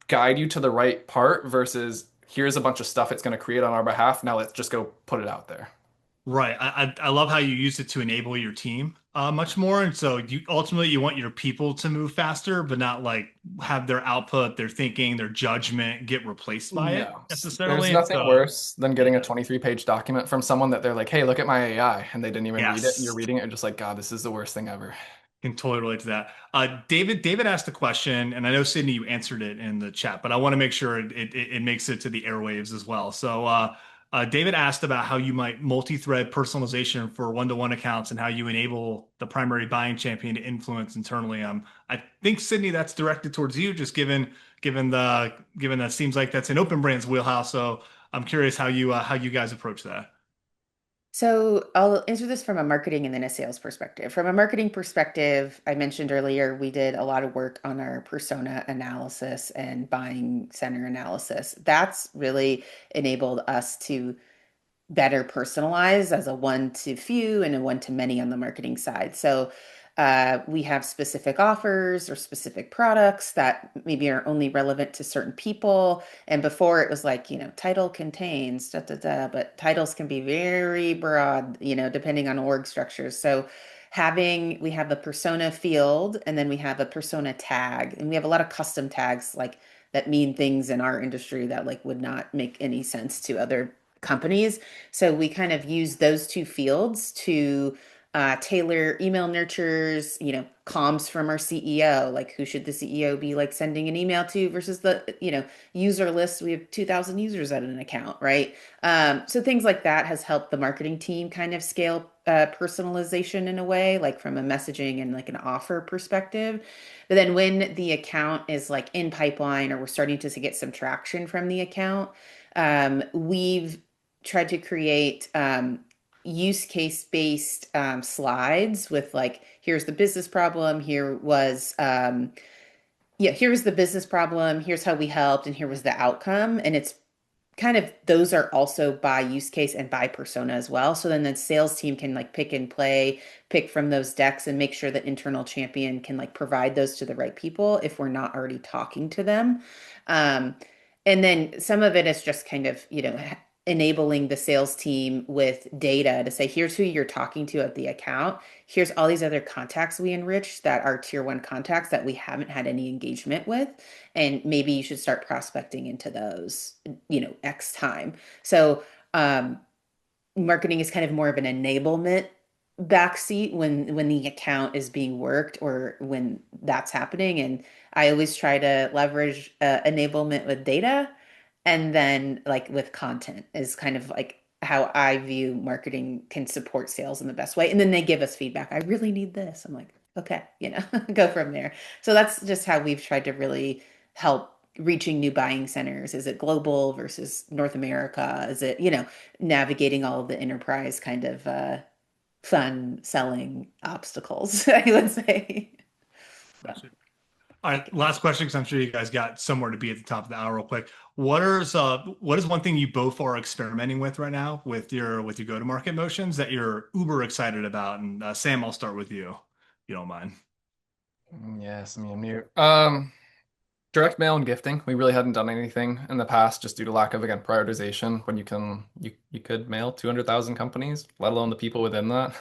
C: guide you to the right part versus here's a bunch of stuff it's going to create on our behalf. Now let's just go put it out there.
B: Right. I love how you use it to enable your team much more. And so you ultimately you want your people to move faster, but not like have their output, their thinking, their judgment get replaced by it
C: No, there's
B: necessarily. And
C: nothing
B: so
C: worse than
B: yeah.
C: getting a 23-page document from someone that they're like, hey, look at my AI, and they didn't even read it, and you're
B: Yes.
C: reading it and just like, God, this is the worst thing ever.
B: Can totally relate to that. David asked a question, and I know Sydney, you answered it in the chat, but I want to make sure it makes it to the airwaves as well. So David asked about how you might multi-thread personalization for one-to-one accounts and how you enable the primary buying champion to influence internally. I think Sydney, that's directed towards you, just given that seems like that's an Open Brands wheelhouse. So I'm curious how you guys approach that.
A: So I'll answer this from a marketing and then a sales perspective. From a marketing perspective, I mentioned earlier we did a lot of work on our persona analysis and buying center analysis. That's really enabled us to better personalized as a one to few and a one to many on the marketing side. So we have specific offers or specific products that maybe are only relevant to certain people. And before it was like, title contains da da da, but titles can be very broad, depending on org structures. So we have a persona field and then we have a persona tag, and we have a lot of custom tags like that mean things in our industry that like would not make any sense to other companies. So we kind of use those two fields to tailor email nurtures, comms from our CEO, like who should the CEO be like sending an email to versus the, user list. We have 2,000 users at an account, right? So things like that has helped the marketing team kind of scale personalization in a way, like from a messaging and like an offer perspective. But then when the account is like in pipeline or we're starting to get some traction from the account, we've tried to create use case based slides with like, here's the business problem, here's the business problem, here's how we helped, and here was the outcome. And it's kind of those are also by use case and by persona as well. So then the sales team can like pick and play, pick from those decks and make sure that internal champion can like provide those to the right people if we're not already talking to them. Um, and then some of it is just kind of, enabling the sales team with data to say, here's who you're talking to at the account. Here's all these other contacts we enriched that are tier one contacts that we haven't had any engagement with. And maybe you should start prospecting into those, X time. So marketing is kind of more of an enablement backseat when the account is being worked or when that's happening. And I always try to leverage enablement with data and then like with content is kind of like how I view marketing can support sales in the best way. And then they give us feedback. I really need this. I'm like, okay, go from there. So that's just how we've tried to really help reaching new buying centers. Is it global versus North America? Is it, navigating all of the enterprise kind of fun selling obstacles, I would say. So.
B: Gotcha. All right, last question, because I'm sure you guys got somewhere to be at the top of the hour real quick. What is one thing you both are experimenting with right now with your go-to-market motions that you're uber excited about? And Sam, I'll start with you, if you don't mind.
C: Yes, me and you. Direct mail and gifting. We really hadn't done anything in the past just due to lack of, again, prioritization. When you could mail 200,000 companies, let alone the people within that.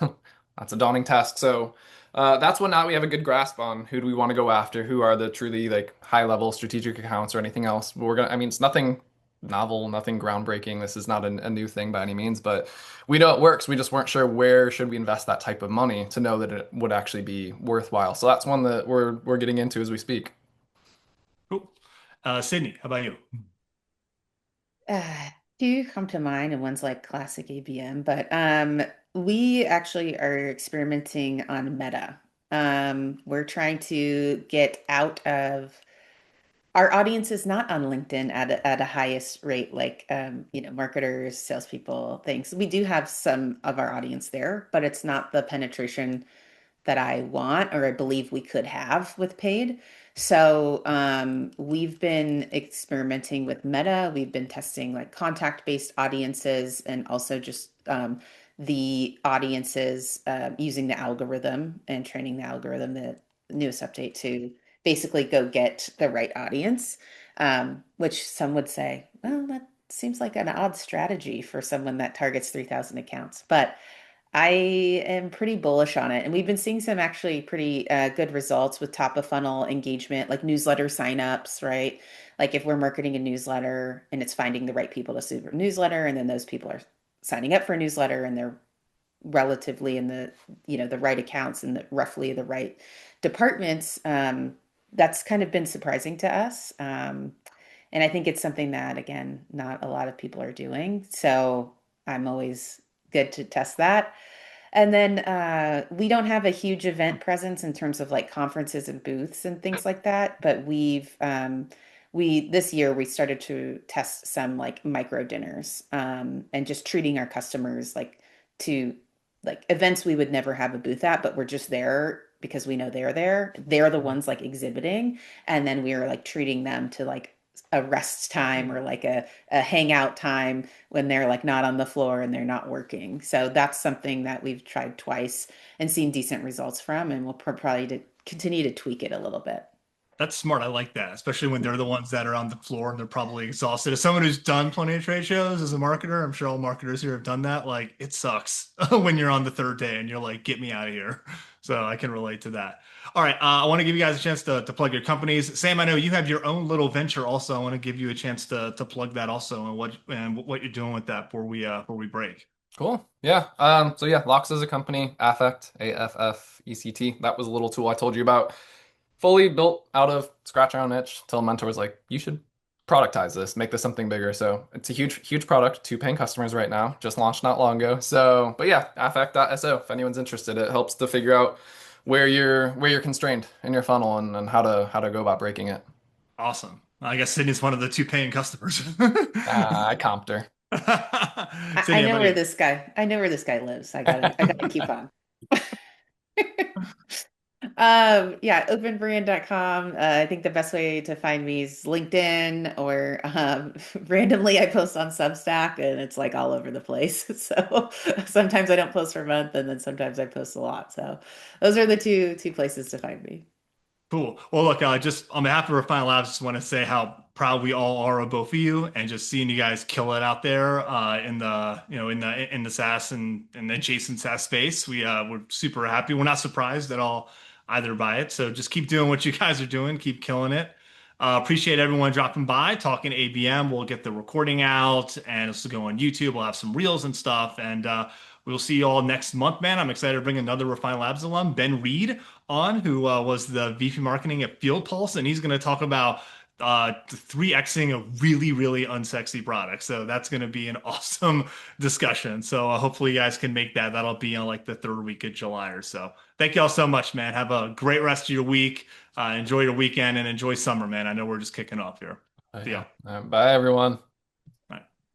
C: That's a daunting task. So that's what now we have a good grasp on. Who do we want to go after? Who are the truly like high level strategic accounts or anything else? But I mean, it's nothing novel, nothing groundbreaking. This is not a new thing by any means, but we know it works. We just weren't sure where should we invest that type of money to know that it would actually be worthwhile. So that's one that we're getting into as we speak.
B: Cool. Sydney, how about you?
A: Uh, Two come to mind, and one's like classic ABM, but we actually are experimenting on Meta. We're trying to get out of our audience is not on LinkedIn at a highest rate, like marketers, salespeople, things. We do have some of our audience there, but it's not the penetration that I want or I believe we could have with paid. So we've been experimenting with Meta. We've been testing like contact-based audiences and also just the audiences using the algorithm and training the algorithm, the newest update to basically go get the right audience, which some would say, well, that seems like an odd strategy for someone that targets 3,000 accounts. But I am pretty bullish on it. And we've been seeing some actually pretty good results with top of funnel engagement, like newsletter signups, right? Like if we're marketing a newsletter and it's finding the right people to suit a newsletter, and then those people are signing up for a newsletter and they're relatively in the right accounts and roughly the right departments, that's kind of been surprising to us. And I think it's something that, again, not a lot of people are doing. So I'm always good to test that. And then we don't have a huge event presence in terms of like conferences and booths and things like that. But we this year we started to test some like micro dinners and just treating our customers to like events we would never have a booth at, but we're just there because we know they're there. They're the ones like exhibiting, and then we are like treating them to like a rest time or like a hangout time when they're like not on the floor and they're not working. So that's something that we've tried twice and seen decent results from, and we'll probably continue to tweak it a little bit.
B: That's smart. I like that, especially when they're the ones that are on the floor and they're probably exhausted. As someone who's done plenty of trade shows as a marketer, I'm sure all marketers here have done that. Like it sucks when you're on the third day and you're like, get me out of here. So I can relate to that. All right. I want to give you guys a chance to plug your companies. Sam, I know you have your own little venture also. I want to give you a chance to plug that also and what you're doing with that before we break.
C: Cool. Yeah. So yeah, Loxo is a company, Affect, AFFECT. That was a little tool I told you about. Fully built out of scratch our own itch. Till a mentor was like, you should productize this, make this something bigger. So it's a huge, huge product, two paying customers right now, just launched not long ago. So, but yeah, affect.so if anyone's interested. It helps to figure out where you're constrained in your funnel and how to go about breaking it.
B: Awesome. I guess Sydney's one of the two paying customers.
C: I comped her.
A: I
B: Sydney, how
A: know
B: about
A: where
B: you?
A: this guy lives. I gotta keep on. Yeah, openbrand.com. I think the best way to find me is LinkedIn or randomly I post on Substack and it's like all over the place. So sometimes I don't post for a month and then sometimes I post a lot. So those are the two places to find me.
B: Cool. Well, look, just on behalf of Refine Labs, just want to say how proud we all are of both of you, and just seeing you guys kill it out there in the in the SaaS and adjacent SaaS space. We're super happy. We're not surprised at all either by it. So just keep doing what you guys are doing. Keep killing it. Appreciate everyone dropping by, talking ABM. We'll get the recording out, and this will go on YouTube. We'll have some reels and stuff, and we'll see you all next month, man. I'm excited to bring another Refine Labs alum, Ben Reed, on, who was the VP marketing at Field Pulse, and he's going to talk about 3Xing a really, really unsexy product. So that's going to be an awesome discussion. So hopefully you guys can make that. That'll be on like the third week of July or so. Thank you all so much, man. Have a great rest of your week. Enjoy your weekend and enjoy summer, man. I know we're just kicking off here. See
C: Yeah.
B: ya.
C: Bye, everyone.